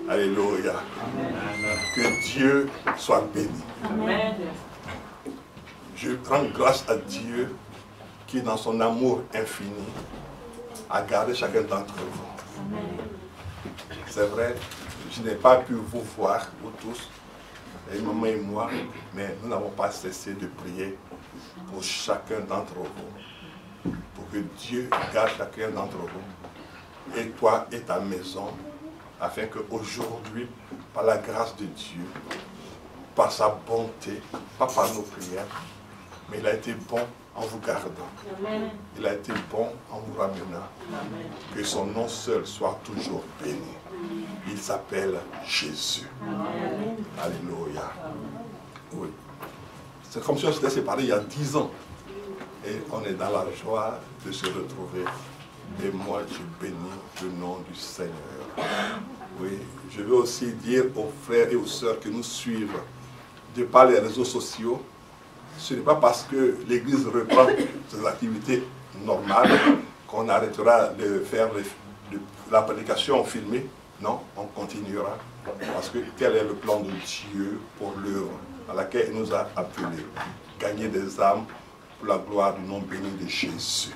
Alléluia. Que Dieu soit béni. Amen. Je rends grâce à Dieu qui, dans son amour infini, a gardé chacun d'entre vous. C'est vrai, je n'ai pas pu vous voir, vous tous, et maman et moi, mais nous n'avons pas cessé de prier pour chacun d'entre vous. Pour que Dieu garde chacun d'entre vous, et toi et ta maison, afin qu'aujourd'hui, par la grâce de Dieu, par sa bonté, pas par nos prières, mais il a été bon en vous gardant. Amen. Il a été bon en vous ramenant. Amen. Que son nom seul soit toujours béni. Il s'appelle Jésus. Amen. Alléluia. Oui. C'est comme si on s'était séparés il y a 10 ans. Et on est dans la joie de se retrouver. Et moi, je bénis le nom du Seigneur. Oui, je veux aussi dire aux frères et aux sœurs qui nous suivent de par les réseaux sociaux, ce n'est pas parce que l'Église reprend ses activités normales qu'on arrêtera de faire la prédication filmée. Non, on continuera. Parce que tel est le plan de Dieu pour l'œuvre à laquelle il nous a appelés. Gagner des âmes pour la gloire du nom béni de Jésus.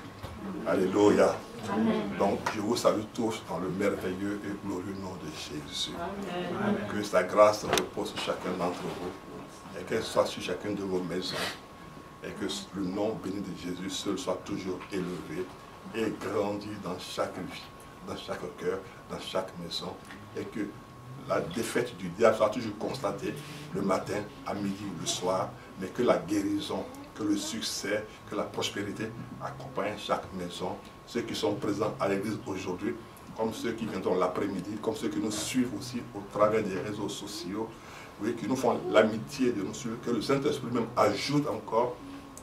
Alléluia. Amen. Donc, je vous salue tous dans le merveilleux et glorieux nom de Jésus. Amen. Que sa grâce repose sur chacun d'entre vous et qu'elle soit sur chacune de vos maisons et que le nom béni de Jésus seul soit toujours élevé et grandi dans chaque vie, dans chaque cœur, dans chaque maison et que la défaite du diable soit toujours constatée le matin, à midi, le soir, mais que la guérison, que le succès, que la prospérité accompagnent chaque maison. Ceux qui sont présents à l'église aujourd'hui, comme ceux qui viendront l'après-midi, comme ceux qui nous suivent aussi au travers des réseaux sociaux, oui, qui nous font l'amitié de nous suivre, que le Saint-Esprit même ajoute encore.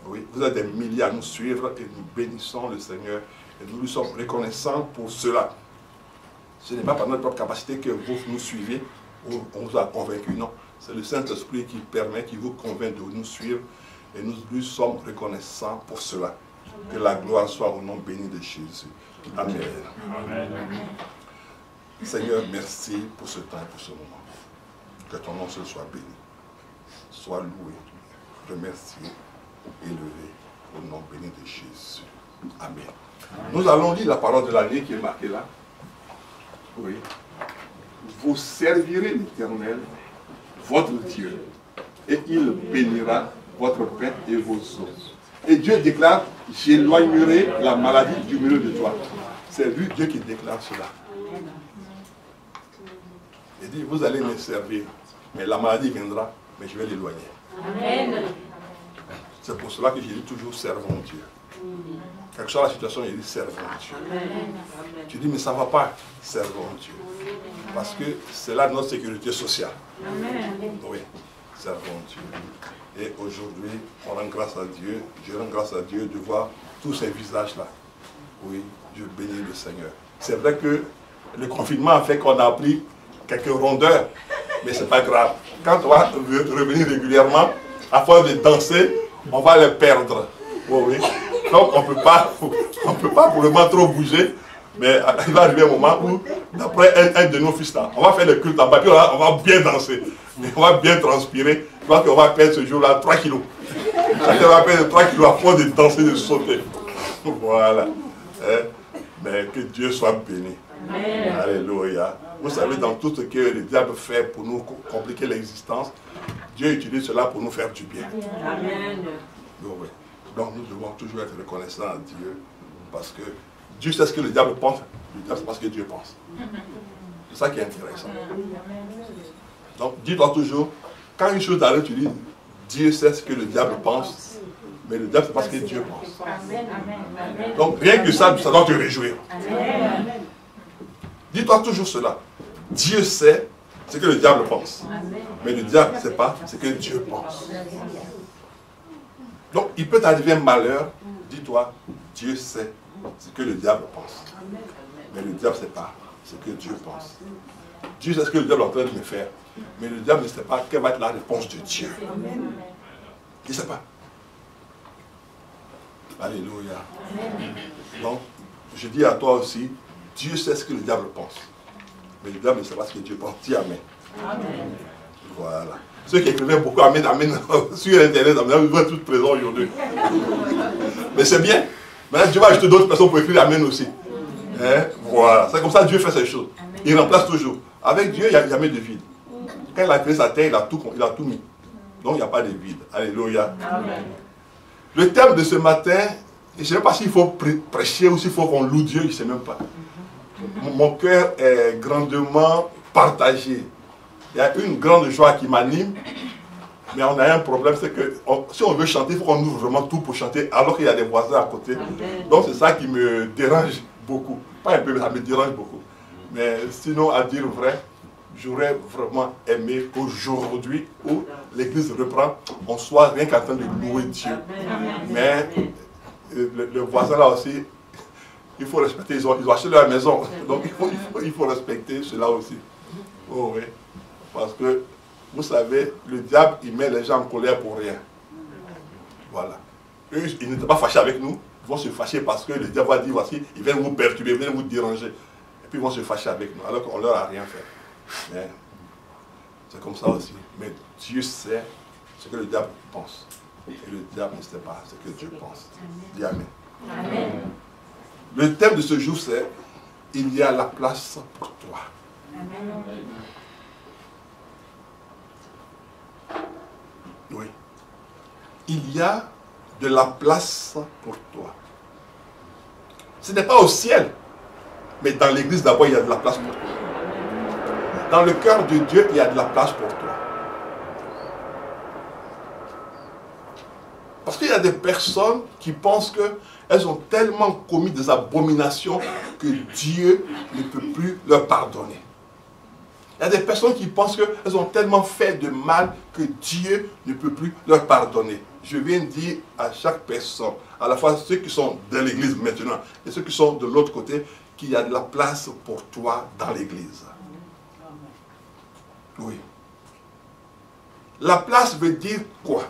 Oui, vous êtes des milliers à nous suivre et nous bénissons le Seigneur et nous lui sommes reconnaissants pour cela. Ce n'est pas par notre propre capacité que vous nous suivez ou on vous a convaincu, non. C'est le Saint-Esprit qui permet, qui vous convainc de nous suivre et nous lui sommes reconnaissants pour cela. Que la gloire soit au nom béni de Jésus. Amen. Amen. Seigneur, merci pour ce temps et pour ce moment. Que ton nom seul soit béni. Sois loué, remercié, élevé au nom béni de Jésus. Amen. Nous allons lire la parole de l'année qui est marquée là. Oui. Vous servirez l'Éternel, votre Dieu, et il bénira votre pain et vos os. Et Dieu déclare, j'éloignerai la maladie du milieu de toi. C'est lui, Dieu, qui déclare cela. Il dit, vous allez me servir, mais la maladie viendra, mais je vais l'éloigner. Amen. C'est pour cela que j'ai dit toujours, servons Dieu. Quelle que soit la situation, il dit, servons Dieu. Amen. Tu dis, mais ça ne va pas, servons Dieu. Parce que c'est là notre sécurité sociale. Amen. Oui, servons Dieu. Et aujourd'hui, on rend grâce à Dieu, je rends grâce à Dieu de voir tous ces visages-là. Oui, je bénis le Seigneur. C'est vrai que le confinement a fait qu'on a pris quelques rondeurs, mais ce n'est pas grave. Quand on va revenir régulièrement, à force de danser, on va les perdre. Oh oui. Donc on ne peut pas pour le moment trop bouger, mais il va arriver un moment où, d'après un de nos fils là, on va faire le culte en bas, puis on va bien danser, on va bien transpirer. Je pense qu'on va perdre ce jour-là 3 kilos. Chacun va perdre 3 kilos à force de danser, de sauter. Voilà. Mais que Dieu soit béni. Amen. Alléluia. Vous savez, dans tout ce que le diable fait pour nous compliquer l'existence, Dieu utilise cela pour nous faire du bien. Amen. Donc nous devons toujours être reconnaissants à Dieu, parce que Dieu sait ce que le diable pense, le diable c'est parce que Dieu pense. C'est ça qui est intéressant. Donc dis-toi toujours, quand une chose arrive, tu dis, Dieu sait ce que le diable pense, mais le diable c'est parce que Dieu pense. Donc rien que ça doit te réjouir. Dis-toi toujours cela. Dieu sait ce que le diable pense, mais le diable ne sait pas ce que Dieu pense. Donc il peut t'arriver un malheur, dis-toi, Dieu sait ce que le diable pense, mais le diable ne sait pas ce que Dieu pense. Dieu sait ce que le diable est en train de me faire, mais le diable ne sait pas quelle va être la réponse de Dieu. Il ne sait pas. Alléluia. Donc, je dis à toi aussi, Dieu sait ce que le diable pense, Mais le diable ne sait pas ce que Dieu pense. Dis Amen. Amen. Voilà. Ceux qui écrivaient beaucoup Amen, Amen sur Internet, Amen, vous êtes tous présents aujourd'hui. Mais c'est bien. Maintenant, Dieu va ajouter d'autres personnes pour écrire Amen aussi. Hein? Voilà. C'est comme ça que Dieu fait ces choses. Il remplace toujours. Avec Dieu, il n'y a jamais de vide. Quand il a créé sa terre, il a tout mis. Donc il n'y a pas de vide. Alléluia. Amen. Le thème de ce matin, je ne sais pas s'il faut prêcher ou s'il faut qu'on loue Dieu, je ne sais même pas. Mon cœur est grandement partagé. Il y a une grande joie qui m'anime, mais on a un problème, c'est que si on veut chanter, il faut qu'on ouvre vraiment tout pour chanter, alors qu'il y a des voisins à côté. Donc c'est ça qui me dérange beaucoup. Pas un peu, mais ça me dérange beaucoup. Mais sinon, à dire vrai, j'aurais vraiment aimé qu'aujourd'hui, où l'église reprend, on soit rien qu'en train de louer Dieu. Mais le voisin là aussi, il faut respecter, ils ont acheté leur maison, donc il faut respecter cela aussi. Oh oui, parce que, vous savez, le diable, il met les gens en colère pour rien. Voilà. Eux, ils n'étaient pas fâchés avec nous, ils vont se fâcher parce que le diable va dire, voici, ils viennent vous perturber, ils viennent vous déranger. Et puis ils vont se fâcher avec nous, alors qu'on ne leur a rien fait. Mais c'est comme ça aussi. Mais Dieu sait ce que le diable pense. Et le diable ne sait pas ce que Dieu pense. Dis Amen. Amen. Le thème de ce jour, c'est « Il y a la place pour toi ». Oui. Il y a de la place pour toi. Ce n'est pas au ciel, mais dans l'église d'abord, il y a de la place pour toi. Dans le cœur de Dieu, il y a de la place pour toi. Parce qu'il y a des personnes qui pensent qu'elles ont tellement commis des abominations que Dieu ne peut plus leur pardonner. Il y a des personnes qui pensent qu'elles ont tellement fait de mal que Dieu ne peut plus leur pardonner. Je viens dire à chaque personne, à la fois ceux qui sont dans l'église maintenant et ceux qui sont de l'autre côté, qu'il y a de la place pour toi dans l'église. Oui. La place veut dire quoi?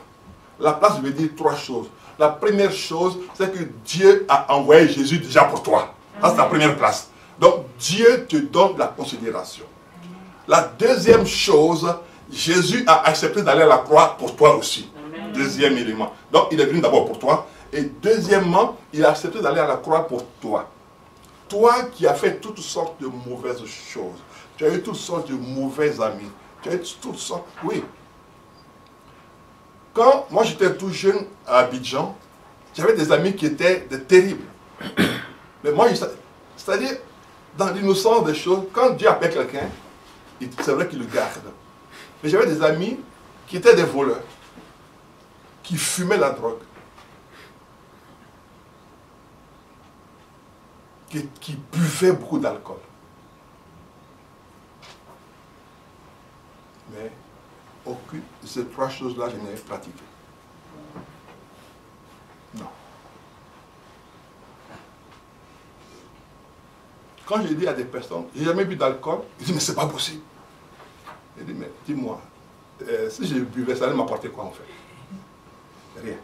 La place veut dire trois choses. La première chose, c'est que Dieu a envoyé Jésus déjà pour toi. Ça, c'est la première place. Donc, Dieu te donne la considération. La deuxième chose, Jésus a accepté d'aller à la croix pour toi aussi. Amen. Deuxième élément. Donc, il est venu d'abord pour toi. Et deuxièmement, il a accepté d'aller à la croix pour toi. Toi qui as fait toutes sortes de mauvaises choses. Tu as eu toutes sortes de mauvais amis. Tu as eu toutes sortes... Oui. Quand moi j'étais tout jeune à Abidjan, j'avais des amis qui étaient terribles. Mais moi, c'est-à-dire, dans l'innocence des choses, quand Dieu appelle quelqu'un, c'est vrai qu'il le garde. Mais j'avais des amis qui étaient des voleurs, qui fumaient la drogue, qui buvaient beaucoup d'alcool. Mais aucune de ces trois choses-là, je n'ai pratiqué. Non. Quand je dis à des personnes, j'ai jamais bu d'alcool, ils disent, mais c'est pas possible. Je dis, mais dis-moi, si je buvais, ça allait m'apporter quoi en fait? Rien.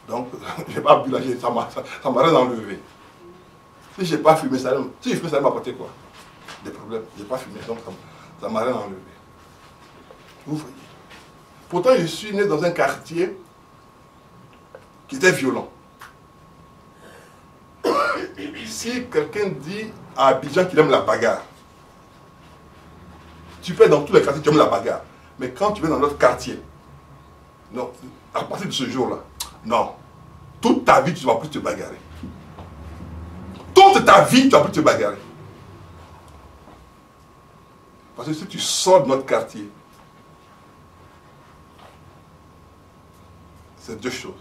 Donc, je n'ai pas bu, ça m'aurait enlevé. Si je n'ai pas fumé, ça allait m'apporter quoi? Des problèmes. Je n'ai pas fumé, donc ça m'aurait enlevé. Vous voyez. Pourtant, je suis né dans un quartier qui était violent. Si quelqu'un dit à Abidjan qu'il aime la bagarre, tu peux être dans tous les quartiers, tu aimes la bagarre. Mais quand tu vas dans notre quartier, non, à partir de ce jour-là, non, toute ta vie, tu ne vas plus te bagarrer. Toute ta vie, tu ne vas plus te bagarrer. Parce que si tu sors de notre quartier, c'est deux choses.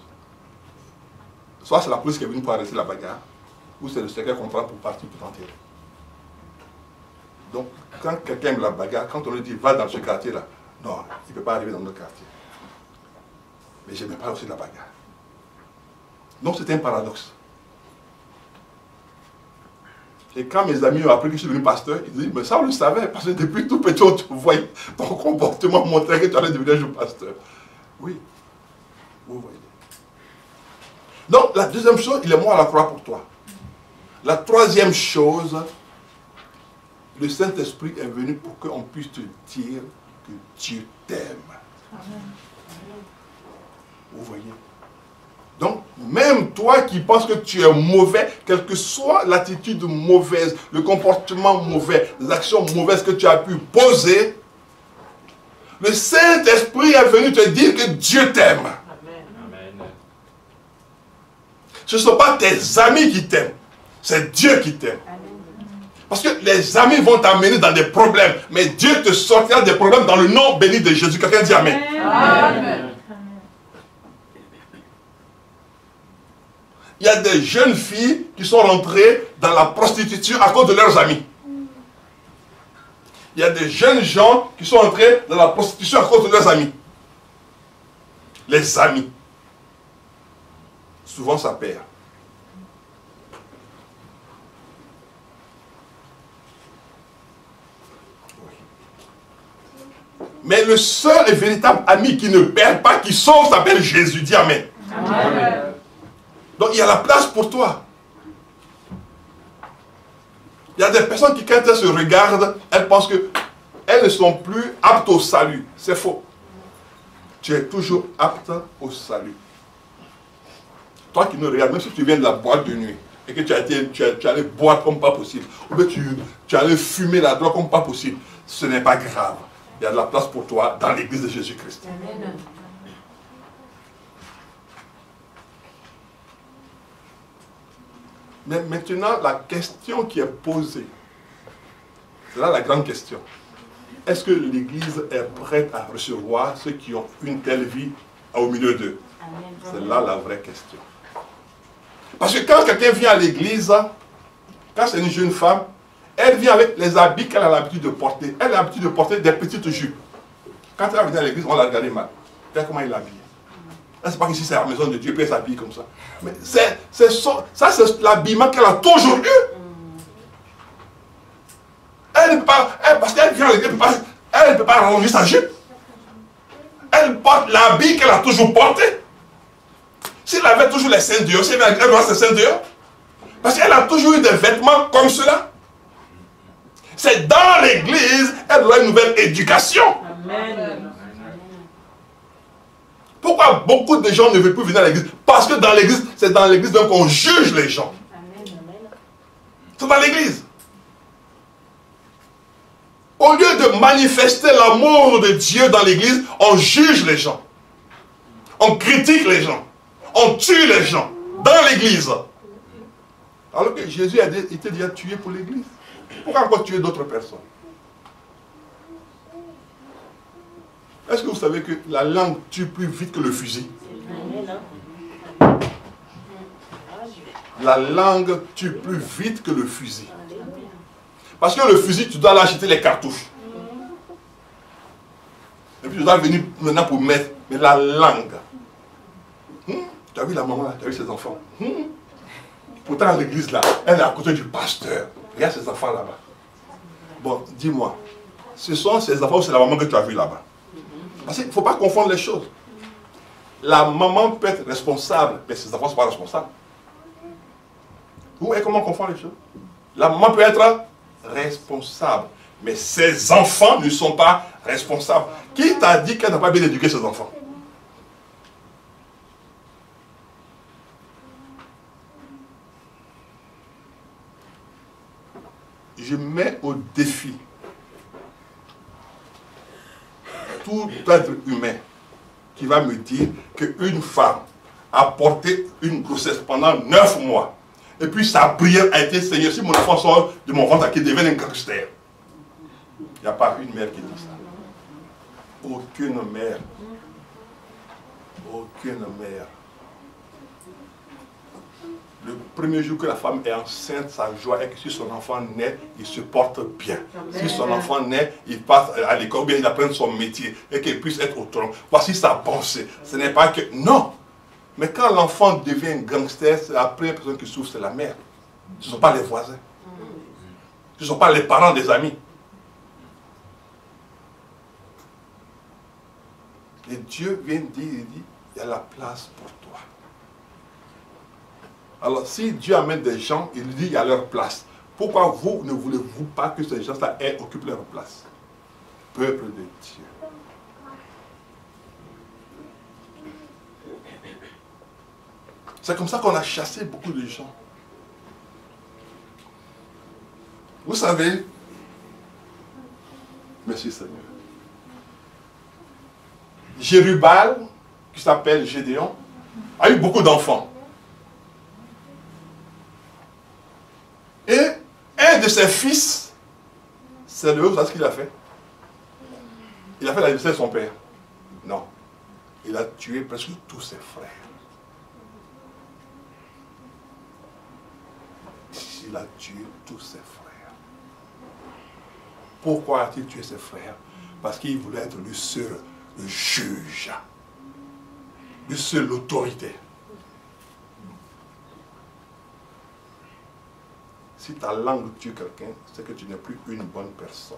Soit c'est la police qui est venue pour arrêter la bagarre, ou c'est le secret qu'on prend pour partir pour t'enterrer. Donc, quand quelqu'un aime la bagarre, quand on lui dit va dans ce quartier-là, non, il ne peut pas arriver dans notre quartier. Mais je n'aime pas aussi la bagarre. Donc, c'est un paradoxe. Et quand mes amis ont appris que je suis devenu pasteur, ils disent, mais ça on le savait, parce que depuis tout petit, on te voyait, ton comportement montrait que tu allais devenir un pasteur. Oui, vous voyez. Donc, la deuxième chose, il est mort à la croix pour toi. La troisième chose, Le Saint-Esprit est venu pour qu'on puisse te dire que Dieu t'aime. Vous voyez? Donc, même toi qui penses que tu es mauvais, quelle que soit l'attitude mauvaise, le comportement mauvais, les actions mauvaises que tu as pu poser, le Saint-Esprit est venu te dire que Dieu t'aime. Ce ne sont pas tes amis qui t'aiment, c'est Dieu qui t'aime. Parce que les amis vont t'amener dans des problèmes, mais Dieu te sortira des problèmes dans le nom béni de Jésus. Quelqu'un dit Amen. Amen. Il y a des jeunes filles qui sont rentrées dans la prostitution à cause de leurs amis. Il y a des jeunes gens qui sont entrés dans la prostitution à cause de leurs amis. Les amis. Souvent ça perd. Mais le seul et véritable ami qui ne perd pas, qui sauve, s'appelle Jésus. Dis Amen. Amen. Donc il y a la place pour toi. Il y a des personnes qui, quand elles se regardent, elles pensent qu'elles ne sont plus aptes au salut. C'est faux. Tu es toujours apte au salut. Toi qui nous regardes, même si tu viens de la boîte de nuit, et que tu allais boire comme pas possible, ou bien tu allais fumer la drogue comme pas possible, ce n'est pas grave. Il y a de la place pour toi dans l'église de Jésus-Christ. Amen. Mais maintenant, la question qui est posée, c'est là la grande question. Est-ce que l'Église est prête à recevoir ceux qui ont une telle vie au milieu d'eux? C'est là la vraie question. Parce que quand quelqu'un vient à l'Église, quand c'est une jeune femme, elle vient avec les habits qu'elle a l'habitude de porter. Elle a l'habitude de porter des petites jupes. Quand elle va venir à l'église, on va la regarder mal. Regarde comment il l'habille. Elle ne sait pas qu'ici c'est la maison de Dieu, puis elle s'habille comme ça. Mais ça, c'est l'habillement qu'elle a toujours eu. Elle ne peut pas, parce qu'elle vient à l'église, elle ne peut pas ranger sa jupe. Elle porte l'habit qu'elle a toujours porté. S'il avait toujours les seins dehors, elle doit avoir ses seins dehors. Parce qu'elle a toujours eu des vêtements comme cela. C'est dans l'église, elle doit avoir une nouvelle éducation. Amen. Pourquoi beaucoup de gens ne veulent plus venir à l'église? Parce que dans l'église, c'est dans l'église qu'on juge les gens. C'est dans l'église. Au lieu de manifester l'amour de Dieu dans l'église, on juge les gens. On critique les gens. On tue les gens dans l'église. Alors que Jésus a été déjà tué pour l'église. Pourquoi encore tuer d'autres personnes? Est-ce que vous savez que la langue tue plus vite que le fusil? La langue tue plus vite que le fusil. Parce que le fusil, tu dois l'acheter les cartouches. Et puis tu dois venir maintenant pour mettre. Mais la langue. Tu as vu la maman là, tu as vu ses enfants. Pourtant l'église là, elle est à côté du pasteur. Regarde ses enfants là-bas. Bon, dis-moi, ce sont ces enfants ou c'est la maman que tu as vue là-bas? Parce qu'il ne faut pas confondre les choses. La maman peut être responsable, mais ses enfants ne sont pas responsables. Vous voyez comment on confond les choses? La maman peut être responsable, mais ses enfants ne sont pas responsables. Qui t'a dit qu'elle n'a pas bien éduqué ses enfants? Je mets au défi tout être humain qui va me dire qu'une femme a porté une grossesse pendant 9 mois et puis sa prière a été: Seigneur, si mon enfant sort de mon ventre, qu'il devienne un gangster. Il n'y a pas une mère qui dit ça. Aucune mère. Aucune mère. Le premier jour que la femme est enceinte, sa joie est que si son enfant naît, il se porte bien. Amen. Si son enfant naît, il passe à l'école, bien il apprend son métier et qu'il puisse être au trône. Voici sa pensée. Ce n'est pas que... Non. Mais quand l'enfant devient un gangster, la première personne qui souffre, c'est la mère. Ce ne sont pas les voisins. Ce ne sont pas les parents des amis. Et Dieu vient dire, il dit, il y a la place pour toi. Alors, si Dieu amène des gens, il dit, il y a leur place. Pourquoi vous ne voulez-vous pas que ces gens-là occupent leur place? Peuple de Dieu. C'est comme ça qu'on a chassé beaucoup de gens. Vous savez, merci Seigneur, Jérubal, qui s'appelle Gédéon, a eu beaucoup d'enfants. Et un de ses fils, c'est le, vous savez ce qu'il a fait? Il a fait la décès de son père. Non. Il a tué presque tous ses frères. Il a tué tous ses frères. Pourquoi a-t-il tué ses frères? Parce qu'il voulait être le seul, le juge. Le seul, l'autorité. Si ta langue tue quelqu'un, c'est que tu n'es plus une bonne personne.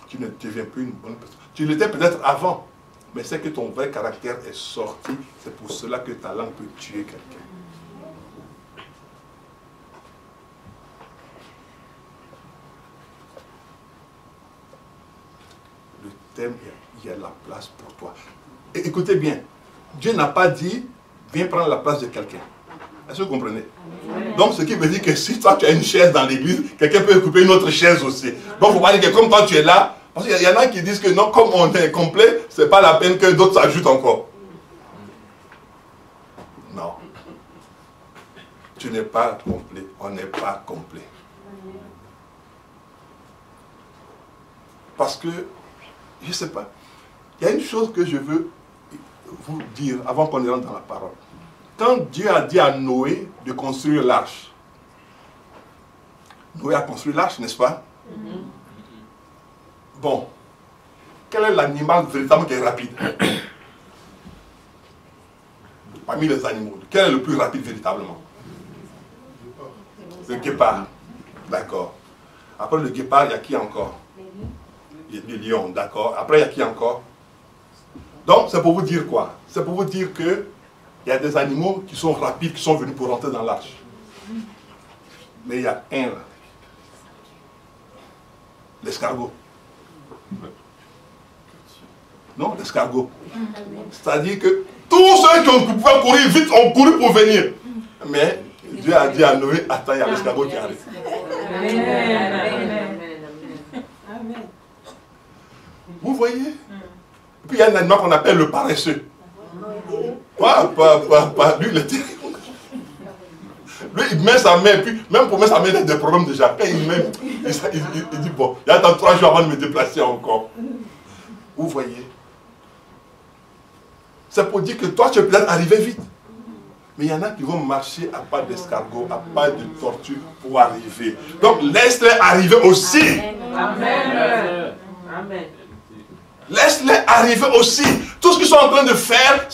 Tu ne deviens plus une bonne personne. Tu l'étais peut-être avant, mais c'est que ton vrai caractère est sorti. C'est pour cela que ta langue peut tuer quelqu'un. Le thème, il y a la place pour toi. Et écoutez bien, Dieu n'a pas dit, viens prendre la place de quelqu'un. Est-ce que vous comprenez? Donc, ce qui veut dire que si toi tu as une chaise dans l'église, quelqu'un peut occuper une autre chaise aussi. Donc, il ne faut pas dire que comme toi tu es là, parce qu'il y en a qui disent que non, comme on est complet, ce n'est pas la peine que d'autres s'ajoutent encore. Non. Tu n'es pas complet. On n'est pas complet. Parce que, je ne sais pas, il y a une chose que je veux vous dire avant qu'on rentre dans la parole. Quand Dieu a dit à Noé de construire l'arche, Noé a construit l'arche, n'est-ce pas? Bon, quel est l'animal véritablement qui est rapide? Parmi les animaux, quel est le plus rapide véritablement? Le guépard. D'accord. Après le guépard, il y a qui encore? Le lion, d'accord. Après, il y a qui encore? Donc, c'est pour vous dire quoi? C'est pour vous dire que il y a des animaux qui sont rapides, qui sont venus pour rentrer dans l'arche. Mais il y a un là. L'escargot. Non, l'escargot. C'est-à-dire que tous ceux qui pouvaient courir vite ont couru pour venir. Mais Dieu a dit à Noé, attends, il y a l'escargot qui arrive. Amen. Vous voyez? Et puis il y a un animal qu'on appelle le paresseux. Lui, il est terrible. Lui, il met sa main, puis même pour mettre sa main, il a des problèmes déjà. Quand il met, il dit, bon, il attend 3 jours avant de me déplacer encore. Vous voyez? C'est pour dire que toi, tu es peut-être arrivé vite. Mais il y en a qui vont marcher à pas d'escargot, à pas de tortue pour arriver. Donc, laisse-les arriver aussi. Amen. Amen. Laisse-les arriver aussi. Tout ce qu'ils sont en train de faire,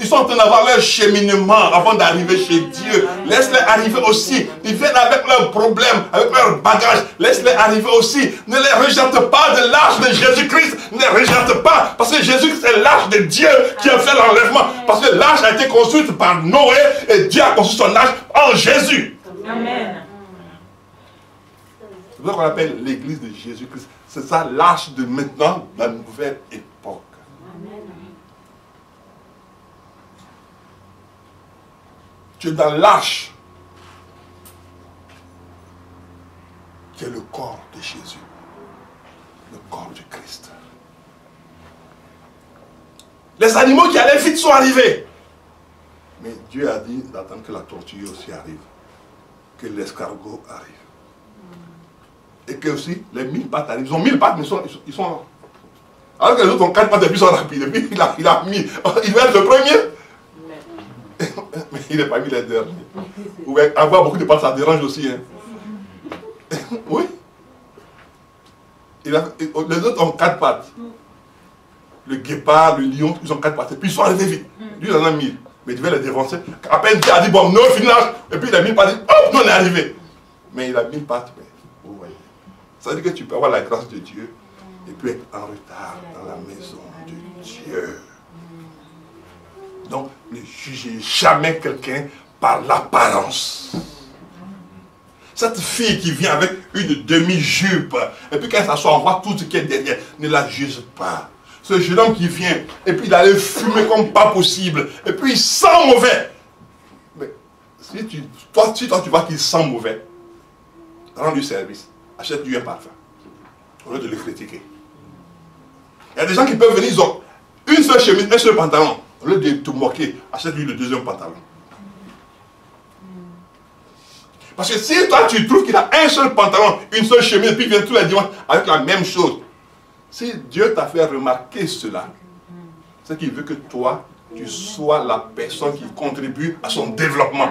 ils sont en train d'avoir leur cheminement avant d'arriver chez Dieu. Laisse-les arriver aussi. Ils viennent avec leurs problèmes, avec leurs bagages. Laisse-les arriver aussi. Ne les rejette pas de l'arche de Jésus-Christ. Ne les rejette pas. Parce que Jésus-Christ est l'arche de Dieu qui a fait l'enlèvement. Parce que l'arche a été construite par Noé et Dieu a construit son arche en Jésus. Amen. C'est pour ça qu'on appelle l'église de Jésus-Christ. C'est ça l'arche de maintenant, la nouvelle époque. Amen. Tu es dans l'arche qui est le corps de Jésus. Le corps du Christ. Les animaux qui allaient vite sont arrivés. Mais Dieu a dit d'attendre que la tortue aussi arrive. Que l'escargot arrive. Et que aussi les 1000 pattes arrivent. Ils ont 1000 pattes, mais ils sont là. Alors que les autres ont 4 pattes et puis ils sont rapides. Et puis il a mis. Il va être le premier. Mais il n'est pas mis les derniers. Vous pouvez avoir beaucoup de pattes, ça dérange aussi. Hein. Oui. Les autres ont 4 pattes. Le guépard, le lion, ils ont 4 pattes. Et puis ils sont arrivés vite. Lui, il en a 1000. Mais il devait les dévancer. À peine Dieu a dit, bon, non, fini là. Et puis il a 1000 pattes. Hop, nous on est arrivé. Mais il a 1000 pattes. Mais vous voyez. Ça veut dire que tu peux avoir la grâce de Dieu et puis être en retard dans la maison de Dieu. Donc, ne jugez jamais quelqu'un par l'apparence. Cette fille qui vient avec une demi-jupe, et puis quand elle s'assoit, on voit tout ce qui est derrière, ne la juge pas. Ce jeune homme qui vient, et puis il allait fumer comme pas possible, et puis il sent mauvais. Mais si toi tu vois qu'il sent mauvais, rends-lui service, achète-lui un parfum, au lieu de le critiquer. Il y a des gens qui peuvent venir, ils ont une seule chemise, un seul pantalon, au lieu de te moquer, achète-lui le deuxième pantalon. Parce que si toi tu trouves qu'il a un seul pantalon, une seule chemise, puis il vient tous les dimanches avec la même chose, si Dieu t'a fait remarquer cela, c'est qu'il veut que toi, tu sois la personne qui contribue à son développement.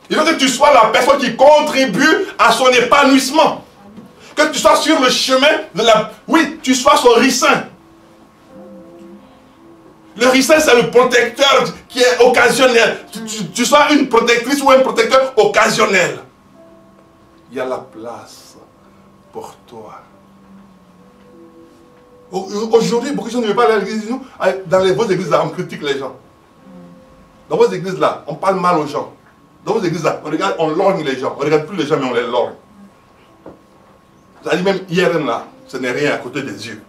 Il veut que tu sois la personne qui contribue à son épanouissement. Que tu sois sur le chemin de la... Oui, tu sois son ricin. Le ricin, c'est le protecteur qui est occasionnel. Tu sois une protectrice ou un protecteur occasionnel. Il y a la place pour toi. Aujourd'hui, beaucoup de gens ne veulent pas aller à l'église. Dans vos églises là, on critique les gens. Dans vos églises là, on parle mal aux gens. Dans vos églises là, on lorgne les gens. On ne regarde plus les gens, mais on les lorgne. Ça dit même hier là, ce n'est rien à côté des yeux.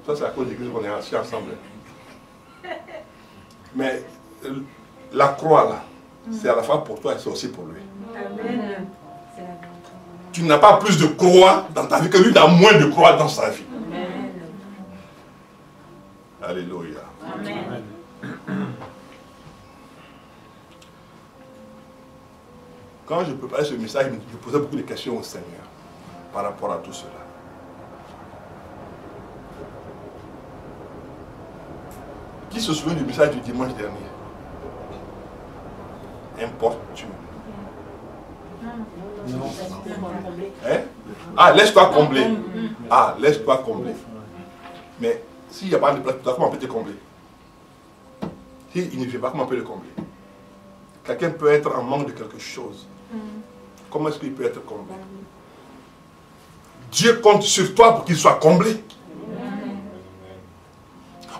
Ça, c'est à cause de l'église qu'on est assis ensemble. Mais la croix là, c'est à la fois pour toi et c'est aussi pour lui. Amen. Tu n'as pas plus de croix dans ta vie que lui n'a moins de croix dans sa vie. Amen. Alléluia. Amen. Quand je préparais ce message, je posais beaucoup de questions au Seigneur par rapport à tout cela. Qui se souvient du message du dimanche dernier? Importune. Non. Hein? Ah, laisse-toi combler. Ah, laisse-toi combler. Mais s'il n'y a pas de place, comment on peut te combler? S'il ne vient pas, comment on peut le combler? Quelqu'un peut être en manque de quelque chose. Comment est-ce qu'il peut être comblé? Dieu compte sur toi pour qu'il soit comblé.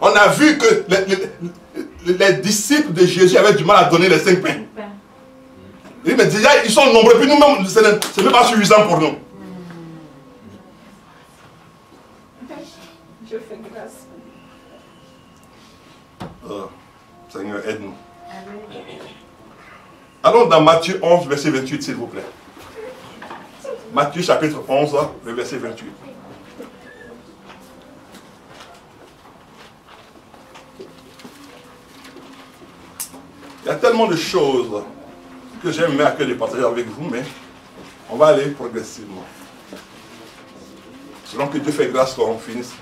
On a vu que les disciples de Jésus avaient du mal à donner les 5 pains. Oui, mais déjà, ils sont nombreux, puis nous-mêmes, ce n'est pas suffisant pour nous. Je fais grâce. Oh, Seigneur, aide-nous. Allons dans Matthieu 11, verset 28, s'il vous plaît. Matthieu chapitre 11, le verset 28. Il y a tellement de choses que j'aime à cœur de partager avec vous, mais on va aller progressivement. Selon que Dieu fait grâce qu'on finisse.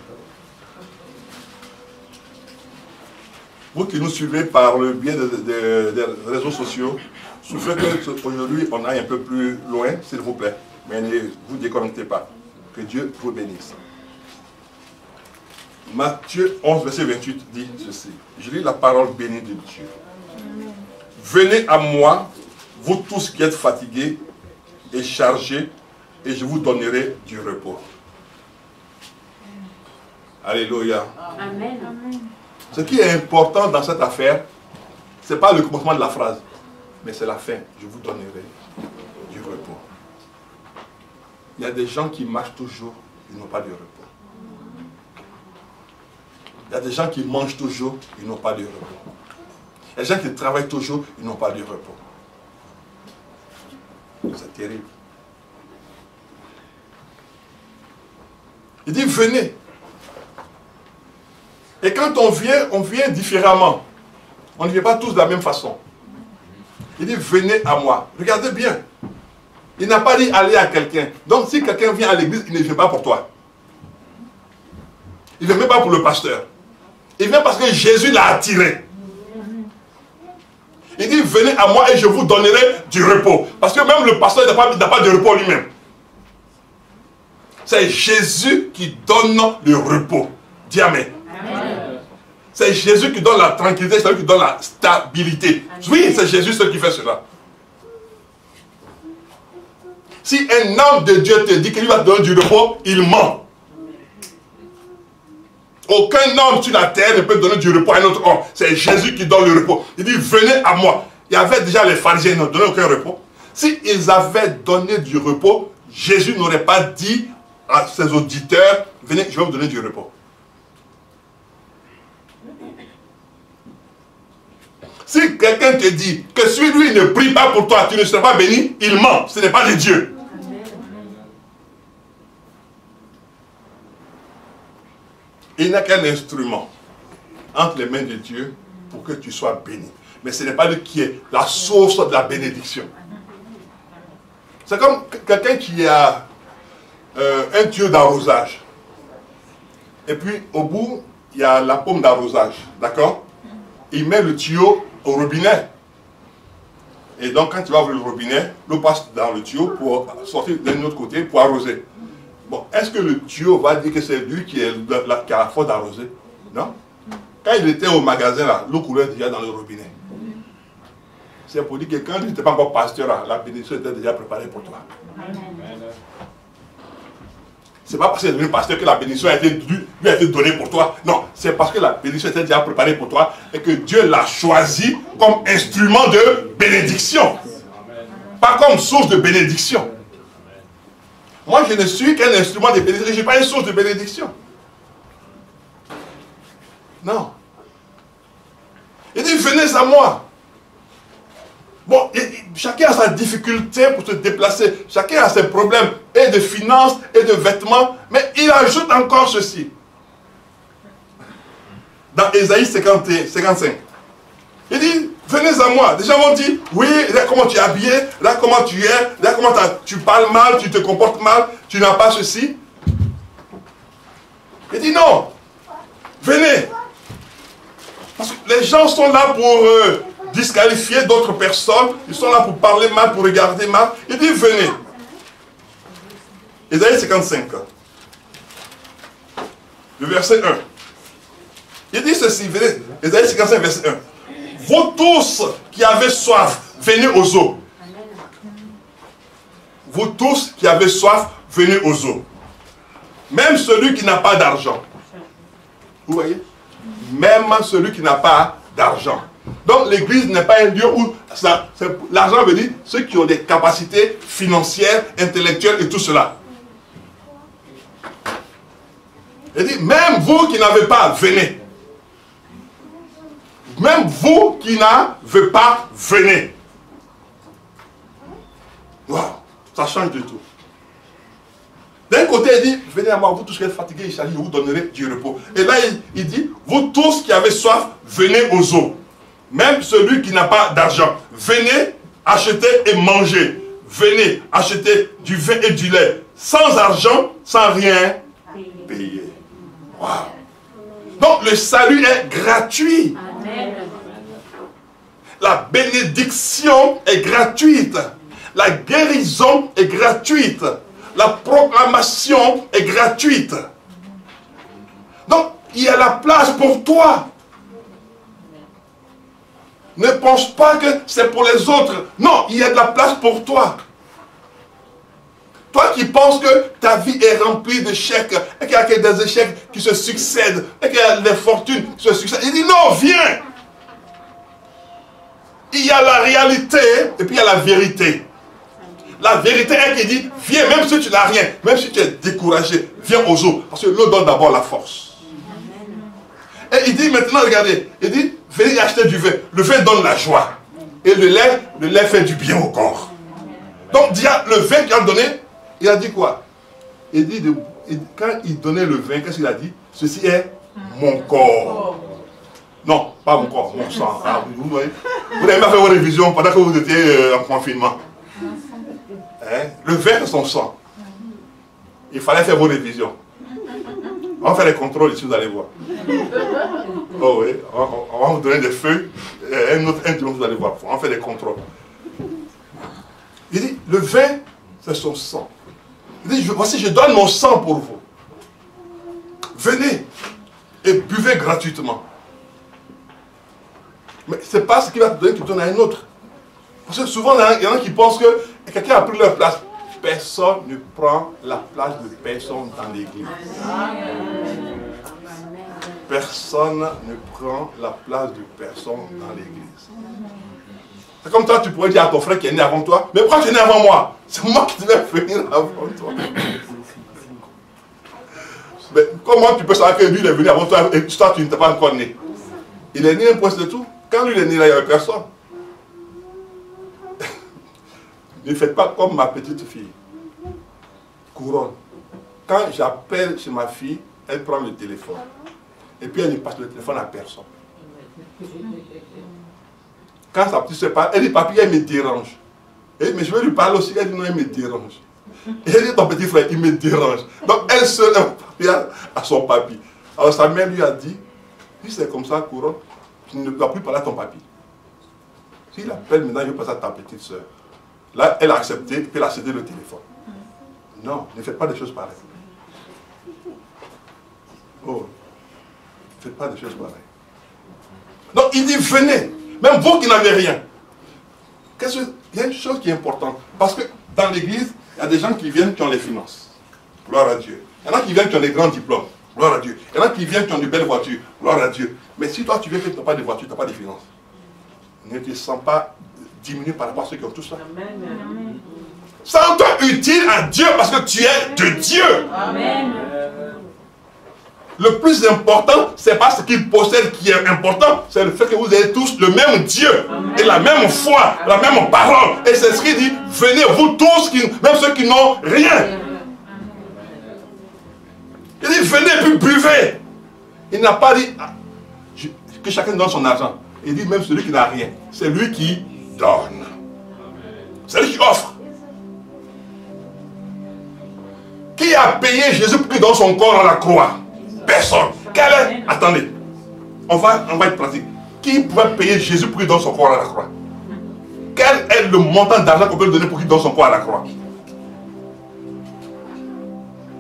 Vous qui nous suivez par le biais des réseaux sociaux, souffrez qu'aujourd'hui on aille un peu plus loin, s'il vous plaît. Mais ne vous déconnectez pas. Que Dieu vous bénisse. Matthieu 11, verset 28 dit ceci. Je lis la parole bénie de Dieu. Venez à moi, vous tous qui êtes fatigués et chargés, et je vous donnerai du repos. Alléluia. Amen. Ce qui est important dans cette affaire, ce n'est pas le commencement de la phrase, mais c'est la fin. Je vous donnerai du repos. Il y a des gens qui marchent toujours, ils n'ont pas de repos. Il y a des gens qui mangent toujours, ils n'ont pas de repos. Il y a des gens qui travaillent toujours, ils n'ont pas de repos. C'est terrible. Il dit, venez. Et quand on vient différemment. On ne vient pas tous de la même façon. Il dit, venez à moi. Regardez bien. Il n'a pas dit aller à quelqu'un. Donc si quelqu'un vient à l'église, il ne vient pas pour toi. Il ne vient même pas pour le pasteur. Il vient parce que Jésus l'a attiré. Il dit, venez à moi et je vous donnerai du repos. Parce que même le pasteur n'a pas de repos lui-même. C'est Jésus qui donne le repos. Dis amen. C'est Jésus qui donne la tranquillité, c'est lui qui donne la stabilité. Oui, c'est Jésus qui fait cela. Si un homme de Dieu te dit qu'il va te donner du repos, il ment. aucun homme sur la terre ne peut donner du repos à un autre homme. C'est Jésus qui donne le repos. Il dit, venez à moi. Il y avait déjà les pharisiens, ils n'ont donné aucun repos. S'ils avaient donné du repos, Jésus n'aurait pas dit à ses auditeurs, venez, je vais vous donner du repos. Si quelqu'un te dit que celui-là ne prie pas pour toi, tu ne seras pas béni, il ment. Ce n'est pas de Dieu. Il n'y a qu'un instrument entre les mains de Dieu pour que tu sois béni. Mais ce n'est pas lui qui est la source de la bénédiction. C'est comme quelqu'un qui a un tuyau d'arrosage. Et puis au bout, il y a la pomme d'arrosage. D'accord? Il met le tuyau au robinet. Et donc quand tu vas ouvrir le robinet, l'eau passe dans le tuyau pour sortir d'un autre côté pour arroser. Bon, est-ce que le tuyau va dire que c'est lui qui a la faute d'arroser? Non. Quand il était au magasin, là, l'eau coulait déjà dans le robinet. C'est pour dire que quand tu n'étais pas encore pasteur, là, la bénédiction était déjà préparée pour toi. Ce n'est pas parce que tu es devenu pasteur que la bénédiction lui a été donnée pour toi. Non, c'est parce que la bénédiction était déjà préparée pour toi et que Dieu l'a choisi comme instrument de bénédiction. Pas comme source de bénédiction. Moi, je ne suis qu'un instrument de bénédiction. Je ne suis pas une source de bénédiction. Non. Il dit, venez à moi. Bon, chacun a sa difficulté pour se déplacer. Chacun a ses problèmes, et de finances, et de vêtements. Mais il ajoute encore ceci. Dans Ésaïe 55. Il dit, venez à moi. Des gens vont dire, oui, là comment tu es habillé, là comment tu es, là comment tu parles mal, tu te comportes mal, tu n'as pas ceci. Il dit non, venez. Parce que les gens sont là pour disqualifier d'autres personnes, ils sont là pour parler mal, pour regarder mal. Il dit venez. Ésaïe 55. Le verset 1. Il dit ceci, venez. Ésaïe 55, verset 1. Vous tous qui avez soif, venez aux eaux. Vous tous qui avez soif, venez aux eaux. Même celui qui n'a pas d'argent. Vous voyez? Même celui qui n'a pas d'argent. Donc l'église n'est pas un lieu où l'argent veut dire ceux qui ont des capacités financières, intellectuelles et tout cela. Il dit, même vous qui n'avez pas, venez. Même vous qui n'avez pas, venez. Waouh, ça change du tout. D'un côté, il dit, venez à moi, vous tous qui êtes fatigués, je vous donnerai du repos. Et là, il dit, vous tous qui avez soif, venez aux eaux. Même celui qui n'a pas d'argent, venez acheter et manger. Venez acheter du vin et du lait. Sans argent, sans rien payer. Waouh. Donc le salut est gratuit. Amen. La bénédiction est gratuite. La guérison est gratuite. La proclamation est gratuite. Donc, il y a la place pour toi. Ne pense pas que c'est pour les autres. Non, il y a de la place pour toi. Toi qui penses que ta vie est remplie d'échecs, et qu'il y a des échecs qui se succèdent, et qu'il y a des fortunes qui se succèdent. Il dit non, viens. Il y a la réalité et puis il y a la vérité. La vérité est qu'il dit, viens, même si tu n'as rien, même si tu es découragé, viens aux eaux. Parce que l'eau donne d'abord la force. Et il dit maintenant, regardez, il dit, venez acheter du vin. Le vin donne la joie. Et le lait fait du bien au corps. Donc, le vin qu'il a donné, il a dit quoi? Il dit, quand il donnait le vin, qu'est-ce qu'il a dit? Ceci est mon corps. Non, pas mon corps, mon sang. Ah, vous n'avez pas fait vos révisions pendant que vous étiez en confinement. Hein? Le vin c'est son sang. Il fallait faire vos révisions. On va faire les contrôles ici, vous allez voir. Oh oui, on va vous donner des feuilles. Un autre dimanche, vous allez voir. On va faire des contrôles. Il dit, le vin, c'est son sang. Il dit, voici, je donne mon sang pour vous. Venez et buvez gratuitement. Mais ce n'est pas ce qu'il va te donner qui te donne à un autre. Parce que souvent, il y en a qui pensent que quelqu'un a pris leur place. Personne ne prend la place de personne dans l'église. personne ne prend la place de personne dans l'église. C'est comme toi, tu pourrais dire à ton frère qui est né avant toi, mais pourquoi tu es né avant moi? C'est moi qui devais venir avant toi. Mais comment tu peux savoir que lui il est venu avant toi et toi tu n'étais pas encore né? Il est né un poste de tout. Quand lui il est né là, il n'y avait personne. Ne faites pas comme ma petite fille. Couronne. Quand j'appelle chez ma fille, elle prend le téléphone. Et puis elle ne passe le téléphone à personne. Quand sa petite se parle, elle dit papi, elle me dérange. Et, mais je vais lui parler aussi, elle dit non, elle me dérange. Et elle dit ton petit frère, il me dérange. Donc elle seule à son papi. Alors sa mère lui a dit, si c'est comme ça, Couronne, tu ne dois plus parler à ton papi. S'il appelle maintenant, je vais passer à ta petite soeur. Là, elle a accepté, puis elle a cédé le téléphone. Non, ne faites pas des choses pareilles. Oh, ne faites pas des choses pareilles. Donc il dit, venez, même vous qui n'avez rien. Il y a une chose qui est importante. Parce que dans l'église, il y a des gens qui viennent qui ont les finances. Gloire à Dieu. Il y en a qui viennent qui ont des grands diplômes. Gloire à Dieu. Il y en a qui viennent qui ont de belles voitures. Gloire à Dieu. Mais si toi tu viens que tu n'as pas de voiture, tu n'as pas de finances, ne te sens pas diminué par rapport à ceux qui ont tout ça. Amen. Sens-toi utile à Dieu parce que tu es de Dieu. Amen. Le plus important, c'est pas ce qu'il possède qui est important, c'est le fait que vous avez tous le même Dieu. Amen. Et la même foi, la même parole. Et c'est ce qu'il dit, venez vous tous, même ceux qui n'ont rien. Il dit, venez puis buvez. Il n'a pas dit que chacun donne son argent. Il dit, même celui qui n'a rien, c'est lui qui donne. C'est lui qui offre. Qui a payé Jésus pour qu'il donne son corps à la croix? Personne. Attendez, on va être pratique. Qui pouvait payer Jésus pour qu'il donne son corps à la croix? Quel est le montant d'argent qu'on peut lui donner pour qu'il donne son corps à la croix?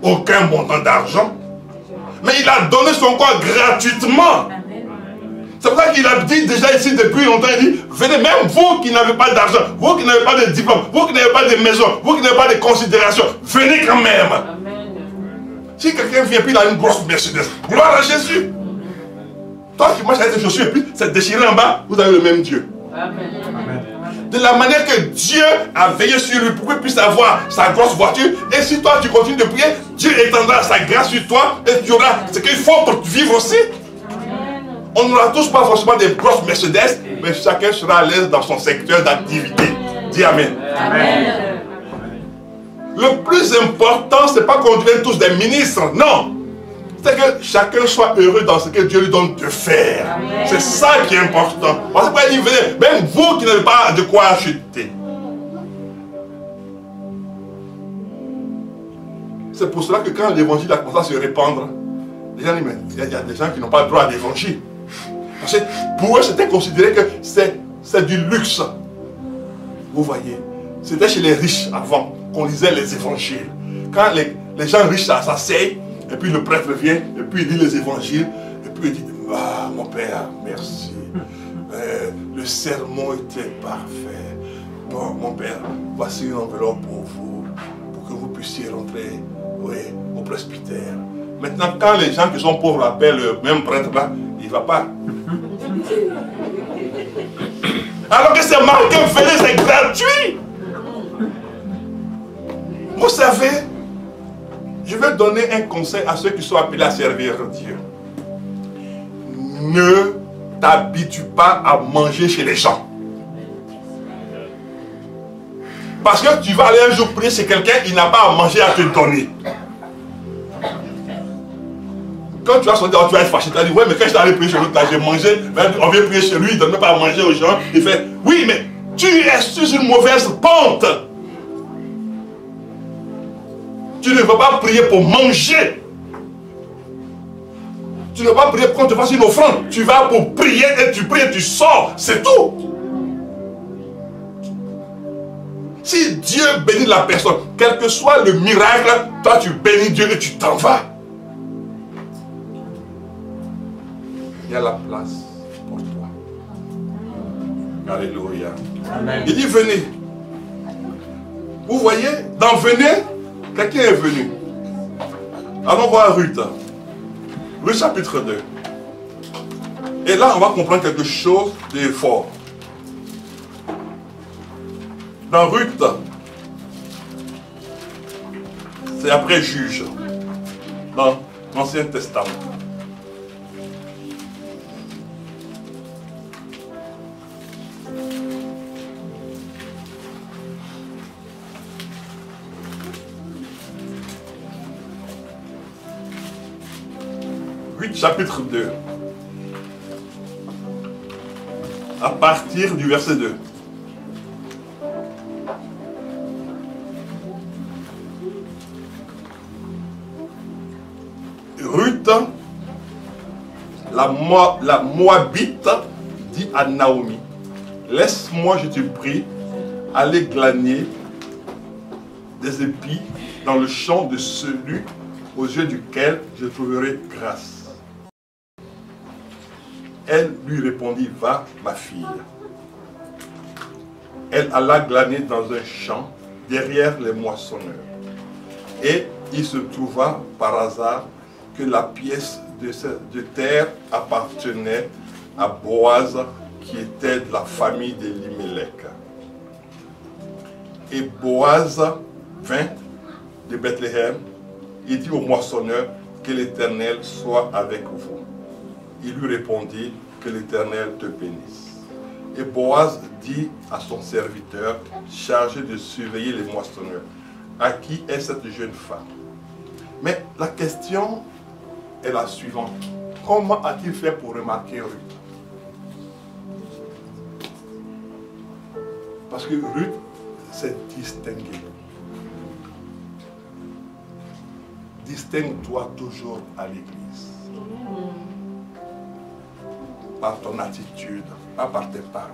Aucun montant d'argent. Mais il a donné son corps gratuitement. C'est pour ça qu'il a dit déjà ici depuis longtemps, il dit, venez même vous qui n'avez pas d'argent, vous qui n'avez pas de diplôme, vous qui n'avez pas de maison, vous qui n'avez pas de considération, venez quand même. Amen. Si quelqu'un vient et puis il a une grosse Mercedes, gloire à Jésus. Toi qui marches avec tes chaussures et puis c'est déchiré en bas, vous avez le même Dieu. Amen. De la manière que Dieu a veillé sur lui pour qu'il puisse avoir sa grosse voiture, et si toi tu continues de prier, Dieu étendra sa grâce sur toi et tu auras ce qu'il faut pour vivre aussi. On n'aura tous pas forcément des grosses Mercedes, mais chacun sera à l'aise dans son secteur d'activité. Dis Amen. Amen. Le plus important, ce n'est pas qu'on devienne tous des ministres, non. C'est que chacun soit heureux dans ce que Dieu lui donne de faire. C'est ça qui est important. Parce que il dit, venez, même vous qui n'avez pas de quoi acheter. C'est pour cela que quand l'évangile a commencé à se répandre, les gens disent, mais il y a des gens qui n'ont pas le droit à l'évangile. Parce que pour eux, c'était considéré que c'est du luxe. Vous voyez, c'était chez les riches avant qu'on lisait les évangiles. Quand les gens riches s'asseyent, et puis le prêtre vient, et puis il lit les évangiles, et puis il dit, ah mon père, merci. Le sermon était parfait. Bon, mon père, voici une enveloppe pour vous, pour que vous puissiez rentrer, oui, au presbytère. Maintenant, quand les gens qui sont pauvres appellent le même prêtre là, il ne va pas. Alors que c'est marqué, venez, c'est gratuit. Vous savez, je vais donner un conseil à ceux qui sont appelés à servir Dieu. Ne t'habitue pas à manger chez les gens. Parce que tu vas aller un jour prier chez quelqu'un, il n'a pas à manger à te donner. Quand tu vas sortir, tu vas être fâché. Tu vas dire, ouais, mais quand je suis allé prier chez l'autre, j'ai mangé, on vient prier chez lui, il ne donne même pas à manger aux gens. Il fait, oui, mais tu es sur une mauvaise pente. Tu ne vas pas prier pour manger. Tu ne vas pas prier pour qu'on te fasse une offrande. Tu vas pour prier et tu pries et tu sors. C'est tout. Si Dieu bénit la personne, quel que soit le miracle, toi tu bénis Dieu et tu t'en vas. Il y a la place pour toi. Alléluia. Amen. Il dit venez. Vous voyez, dans venez, quelqu'un est venu. Allons voir Ruth. Ruth chapitre 2. Et là, on va comprendre quelque chose de fort. Dans Ruth, c'est après Juge, dans l'Ancien Testament. Ruth chapitre 2. À partir du verset 2. Ruth, la Moabite, dit à Naomi, laisse-moi, je te prie, aller glaner des épis dans le champ de celui aux yeux duquel je trouverai grâce. Elle lui répondit, va, ma fille. Elle alla glaner dans un champ derrière les moissonneurs. Et il se trouva par hasard que la pièce de terre appartenait à Boaz, qui était de la famille d'Elimelech. Et Boaz vint de Bethléem et dit au moissonneur, que l'Éternel soit avec vous. Il lui répondit, que l'Éternel te bénisse. Et Boaz dit à son serviteur, chargé de surveiller les moissonneurs, à qui est cette jeune femme? Mais la question est la suivante. Comment a-t-il fait pour remarquer Ruth? Parce que Ruth s'est distinguée. Distingue-toi toujours à l'église. Par ton attitude, pas par tes paroles.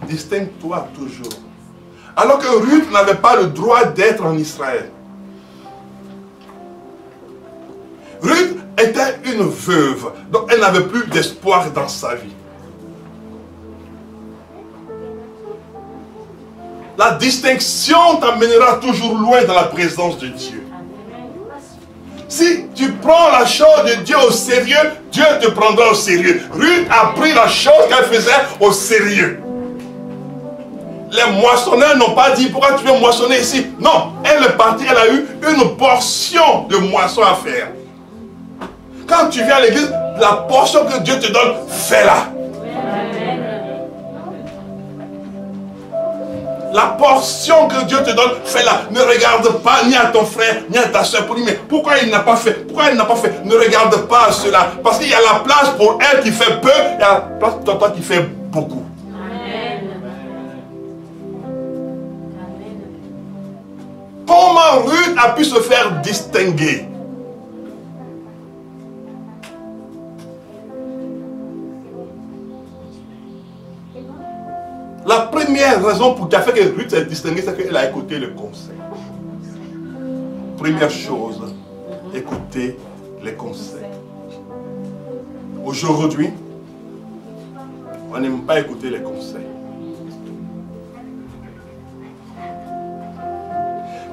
Distingue-toi toujours. Alors que Ruth n'avait pas le droit d'être en Israël. Ruth était une veuve, donc elle n'avait plus d'espoir dans sa vie. La distinction t'amènera toujours loin dans la présence de Dieu. Si tu prends la chose de Dieu au sérieux, Dieu te prendra au sérieux. Ruth a pris la chose qu'elle faisait au sérieux. Les moissonneurs n'ont pas dit, pourquoi tu veux moissonner ici? Non, elle est partie, elle a eu une portion de moisson à faire. Quand tu viens à l'église, la portion que Dieu te donne, fais-la. La portion que Dieu te donne, fais-la. Ne regarde pas ni à ton frère, ni à ta soeur pour dire, mais pourquoi il n'a pas fait? Pourquoi il n'a pas fait? Ne regarde pas à cela. Parce qu'il y a la place pour elle qui fait peu, et la place pour toi qui fait beaucoup. Amen. Comment Ruth a pu se faire distinguer? La première raison qui a fait que Ruth s'est distinguée, c'est qu'elle a écouté le conseil. Première chose, écouter les conseils. Aujourd'hui, on n'aime pas écouter les conseils.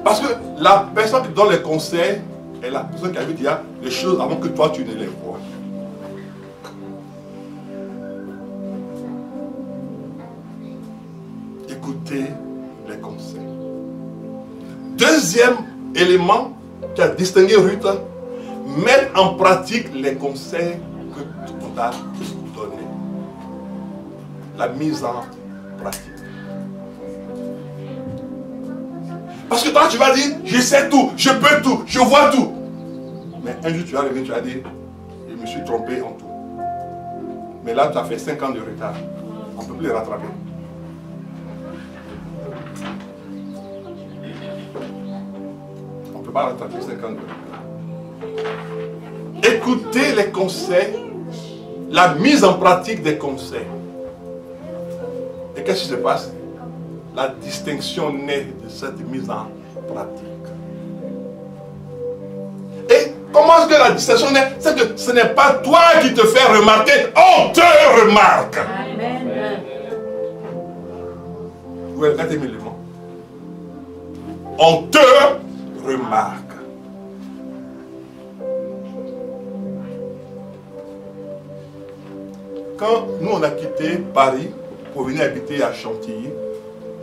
Parce que la personne qui donne les conseils est la personne qui a vu dire les choses avant que toi tu ne les vois. Écouter les conseils. Deuxième élément qui a distingué Ruth, mettre en pratique les conseils que tu as donnés. La mise en pratique. Parce que toi tu vas dire, je sais tout, je peux tout, je vois tout. Mais un jour tu vas revenir, tu vas dire, je me suis trompé en tout. Mais là tu as fait 5 ans de retard. On ne peut plus les rattraper. On ne peut pas rattraper 5 ans de retard. Écoutez les conseils, la mise en pratique des conseils. Et qu'est-ce qui se passe? La distinction naît de cette mise en pratique. Et comment est-ce que la distinction naît? C'est que ce n'est pas toi qui te fais remarquer, on te remarque. Amen. Vous regardez mes éléments. On te remarque. Quand nous on a quitté Paris pour venir habiter à Chantilly,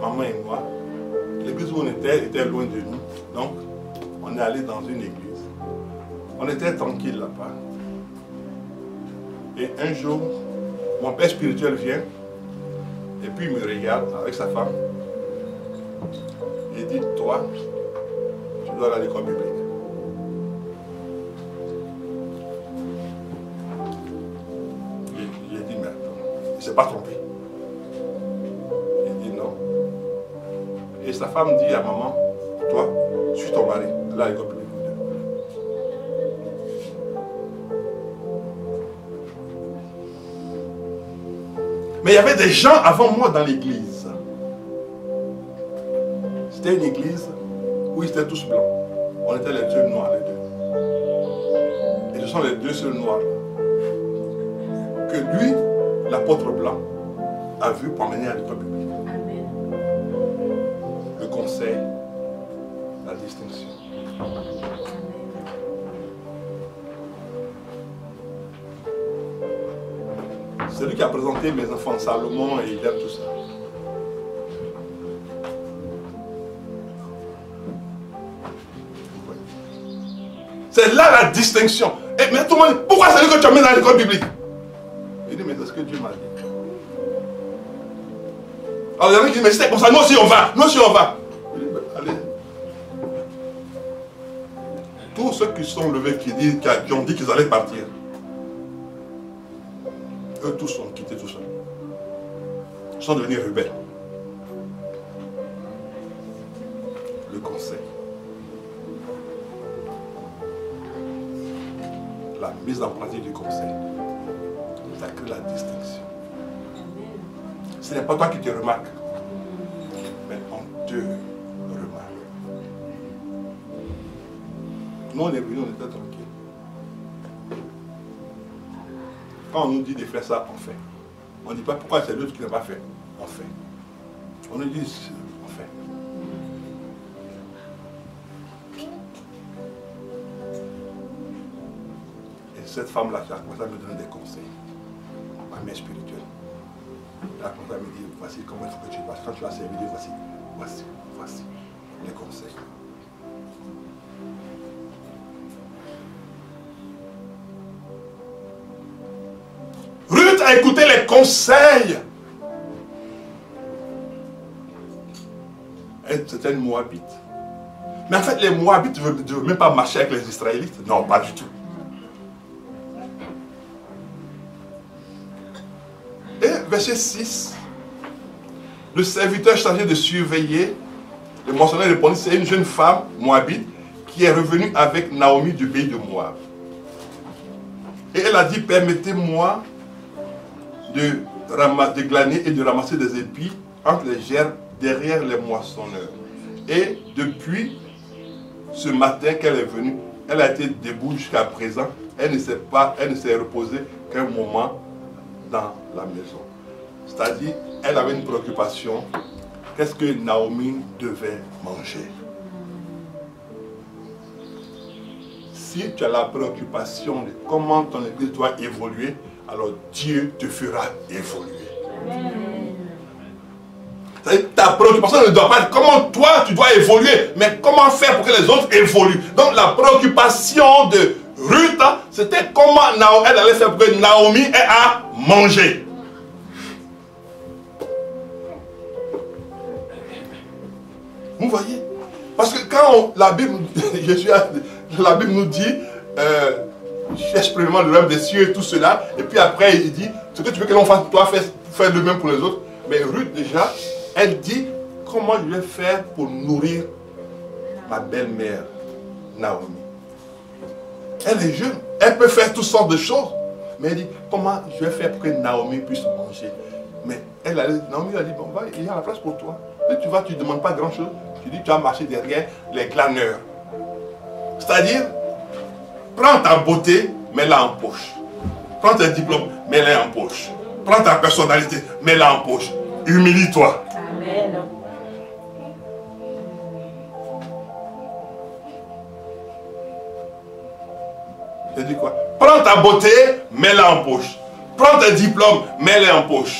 maman et moi, l'église où on était loin de nous. Donc, on est allé dans une église. On était tranquille là-bas. Et un jour, mon père spirituel vient et puis il me regarde avec sa femme. Il dit, toi, tu dois aller à l'école biblique. J'ai dit, mais attends, il ne s'est pas trompé. Il dit non. Et sa femme dit à maman, toi, suis ton mari, là, à l'école biblique. Mais il y avait des gens avant moi dans l'église. C'était une église où ils étaient tous blancs. On était les deux noirs, les deux. Et ce sont les deux seuls noirs que lui, l'apôtre blanc, a vu pour emmener à l'école biblique. Le conseil, la distinction. C'est lui qui a présenté mes enfants, Salomon et Hélène, tout ça. C'est là la distinction. Et mais tout le monde, pourquoi c'est lui que tu amènes dans l'école biblique? Il dit, mais c'est ce que Dieu m'a dit. Alors il y en a qui disent, mais c'est comme ça, nous aussi on va, nous aussi on va. Il dit, allez. Tous ceux qui sont levés, qui ont dit qu'ils allaient partir, eux tous ont quitté tout ça. Ils sont devenus rebelles. Le conseil. La mise en pratique du conseil. Ça crée la distinction. Ce n'est pas toi qui te remarques, mais on te remarque. Nous on est venus, on était tranquilles. Quand on nous dit de faire ça, on fait. On ne dit pas pourquoi c'est l'autre qui n'a pas fait. On fait. On nous dit, on fait. Et cette femme-là, elle a commencé à me donner des conseils. Ma mère spirituelle. Elle a commencé à me dire, voici comment il faut que tu fasses. Quand tu vas servir Dieu, voici les conseils. Ruth a écouté les conseils. C'était une Moabite. Mais en fait, les Moabites ne veulent même pas marcher avec les Israélites. Non, pas du tout. Et verset 6, le serviteur chargé de surveiller, le mentionnaire répondit, c'est une jeune femme Moabite qui est revenue avec Naomi du pays de Moab. Et elle a dit, permettez-moi de glaner et de ramasser des épis entre les gerbes derrière les moissonneurs. Et depuis ce matin qu'elle est venue, elle a été debout jusqu'à présent. Elle ne s'est reposée qu'un moment dans la maison. C'est-à-dire, elle avait une préoccupation. Qu'est-ce que Naomi devait manger? Si tu as la préoccupation de comment ton église doit évoluer, alors Dieu te fera évoluer. Ta préoccupation ne doit pas être comment toi tu dois évoluer, mais comment faire pour que les autres évoluent. Donc la préoccupation de Ruth, c'était comment elle allait faire pour que Naomi ait à manger. Vous voyez? Parce que quand la Bible nous dit cherche premièrement le rêve des cieux et tout cela, et puis après il dit ce que tu veux que l'on fasse pour toi, fais le même pour les autres. Mais Ruth déjà, elle dit comment je vais faire pour nourrir ma belle-mère Naomi. Elle est jeune, elle peut faire toutes sortes de choses, mais elle dit comment je vais faire pour que Naomi puisse manger. Mais Naomi a dit bon, il y a la place pour toi. Et tu vas, tu ne demandes pas grand chose, tu dis tu vas marcher derrière les glaneurs. C'est-à-dire, prends ta beauté, mets-la en poche. Prends tes diplômes, mets-les en poche. Prends ta personnalité, mets-la en poche. Humilie-toi. Amen. Il dit quoi? Prends ta beauté, mets-la en poche. Prends tes diplômes, mets-les en poche.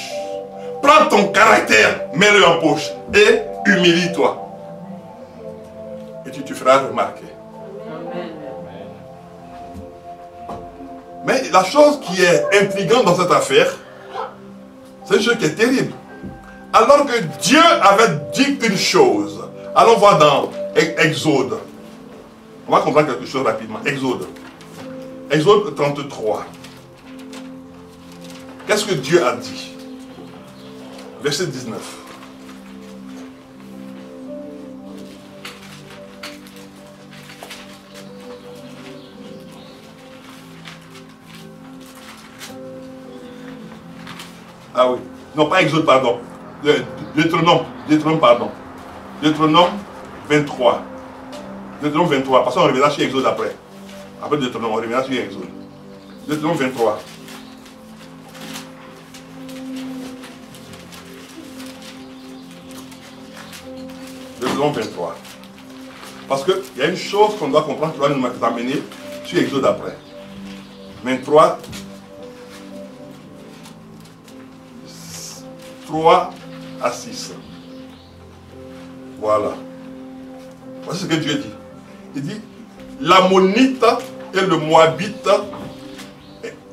Prends ton caractère, mets-le en poche. Et humilie-toi. Et tu te feras remarquer. Mais la chose qui est intrigante dans cette affaire, c'est une chose qui est terrible. Alors que Dieu avait dit une chose, allons voir dans Exode. On va comprendre quelque chose rapidement. Exode. Exode 33. Qu'est-ce que Dieu a dit? Verset 19. Ah oui. Non, pas Exode, pardon. Deutéronome, pardon. Deutéronome 23. Deutéronome 23. Parce qu'on reviendra sur Exode après. Après Deutéronome, on reviendra sur Exode. Deutéronome 23. Deutéronome 23. Parce qu'il y a une chose qu'on doit comprendre qui va nous amener sur Exode après. 23. 3 à 6. Voilà. Voici ce que Dieu dit. Il dit, l'Ammonite et le Moabite,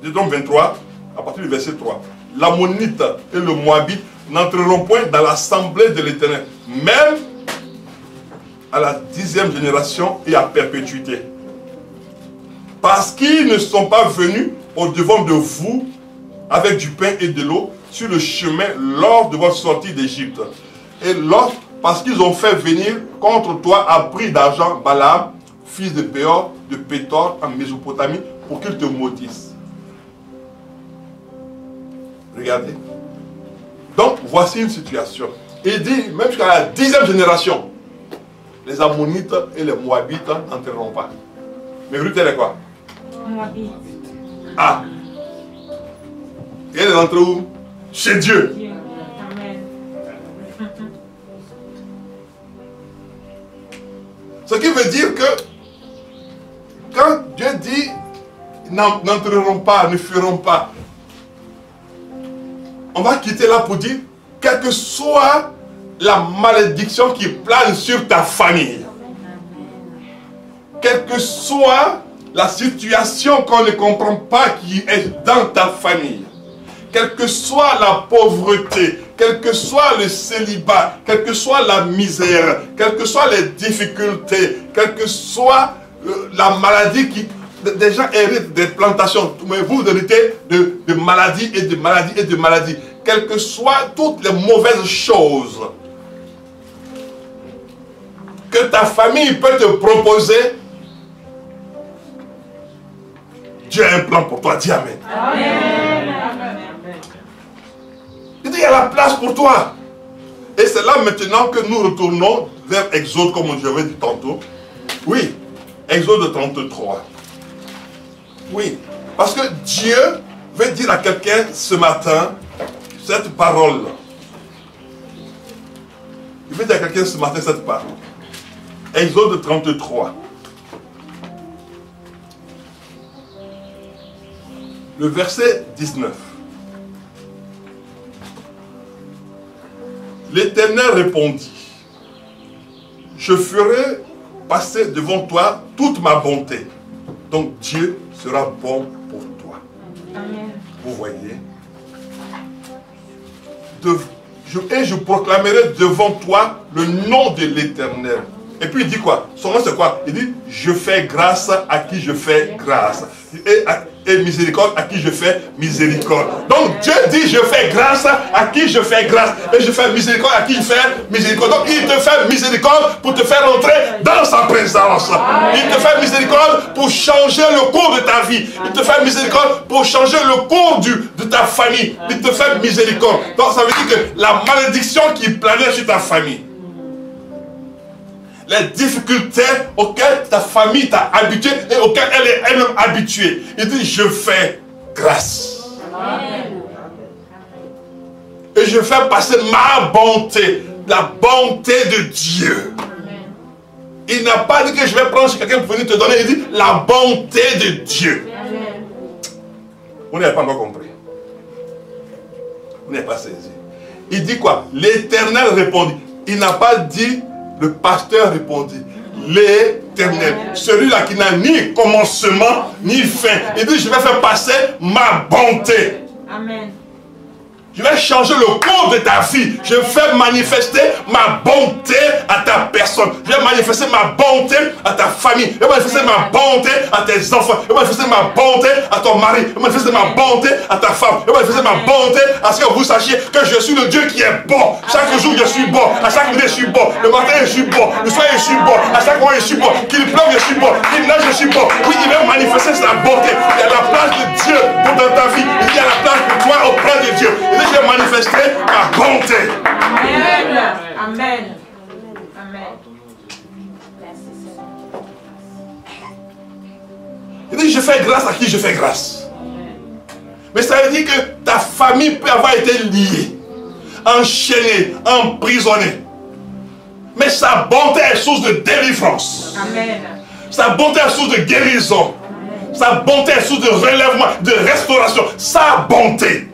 Deutéronome 23, à partir du verset 3. L'Ammonite et le Moabite n'entreront point dans l'assemblée de l'Éternel, même à la 10e génération et à perpétuité. Parce qu'ils ne sont pas venus au-devant de vous avec du pain et de l'eau sur le chemin lors de votre sortie d'Égypte. Et parce qu'ils ont fait venir contre toi à prix d'argent Balaam, fils de Béor, de Pétor, en Mésopotamie, pour qu'il te maudisse. Regardez. Donc, voici une situation. Il dit, même jusqu'à la 10e génération, les Ammonites et les Moabites n'entreront pas. Mais Ruth, elle est quoi? Moabite. Ah. Et elle est entrée où? Chez Dieu. Amen. Ce qui veut dire que quand Dieu dit n'entreront pas, ne feront pas, on va quitter là pour dire quelle que soit la malédiction qui plane sur ta famille, quelle que soit la situation qu'on ne comprend pas qui est dans ta famille, quelle que soit la pauvreté, quel que soit le célibat, quelle que soit la misère, quelles que soient les difficultés, quelle que soit la maladie qui... Des gens héritent des plantations, mais vous héritez de maladies et de maladies et de maladies. Quelles que soient toutes les mauvaises choses que ta famille peut te proposer, Dieu a un plan pour toi. Dis Amen. Amen. Il dit, il y a la place pour toi. Et c'est là maintenant que nous retournons vers Exode, comme je l'avais dit tantôt. Oui, Exode 33. Oui, parce que Dieu veut dire à quelqu'un ce matin cette parole. Il veut dire à quelqu'un ce matin cette parole. Exode 33. Le verset 19. L'Éternel répondit, je ferai passer devant toi toute ma bonté. Donc Dieu sera bon pour toi. Amen. Vous voyez. Et je proclamerai devant toi le nom de l'Éternel. Et puis il dit quoi? Son nom c'est quoi? Il dit, je fais grâce à qui je fais grâce. Et miséricorde à qui je fais miséricorde. Donc Dieu dit, je fais grâce à qui je fais grâce. Et je fais miséricorde à qui je fais miséricorde. Donc il te fait miséricorde pour te faire entrer dans sa présence. Il te fait miséricorde pour changer le cours de ta vie. Il te fait miséricorde pour changer le cours de ta famille. Il te fait miséricorde. Donc ça veut dire que la malédiction qui planait sur ta famille, les difficultés auxquelles ta famille t'a habitué et auxquelles elle est elle-même habituée. Il dit, je fais grâce. Amen. Et je fais passer ma bonté, la bonté de Dieu. Amen. Il n'a pas dit que je vais prendre chez quelqu'un pour venir te donner. Il dit, la bonté de Dieu. Vous n'avez pas encore compris. Vous n'avez pas saisi. Il dit quoi? L'Éternel répondit. Il n'a pas dit le pasteur répondit. L'Éternel. Celui-là qui n'a ni commencement ni fin. Il dit je vais faire passer ma bonté. Amen. Je vais changer le cours de ta vie. Je vais manifester ma bonté à ta personne. Je vais manifester ma bonté à ta famille. Je vais manifester ma bonté à tes enfants. Je vais manifester ma bonté à ton mari. Je vais manifester ma bonté à ta femme. Je vais manifester ma bonté à ce que vous sachiez que je suis le Dieu qui est bon. Chaque jour je suis bon. À chaque minute je suis bon. Le matin je suis bon. Le soir je suis bon. À chaque moment je suis bon. Qu'il pleuve je suis bon. Qu'il neige je suis bon. Oui, il va manifester sa bonté. Il y a la place de Dieu dans ta vie. Il y a la place pour toi auprès de Dieu. Je vais manifester ma bonté. Amen. Amen. Amen. Il dit, je fais grâce à qui je fais grâce. Mais ça veut dire que ta famille peut avoir été liée, enchaînée, emprisonnée. Mais sa bonté est source de délivrance. Amen. Sa bonté est source de guérison. Sa bonté est source de relèvement, de restauration. Sa bonté.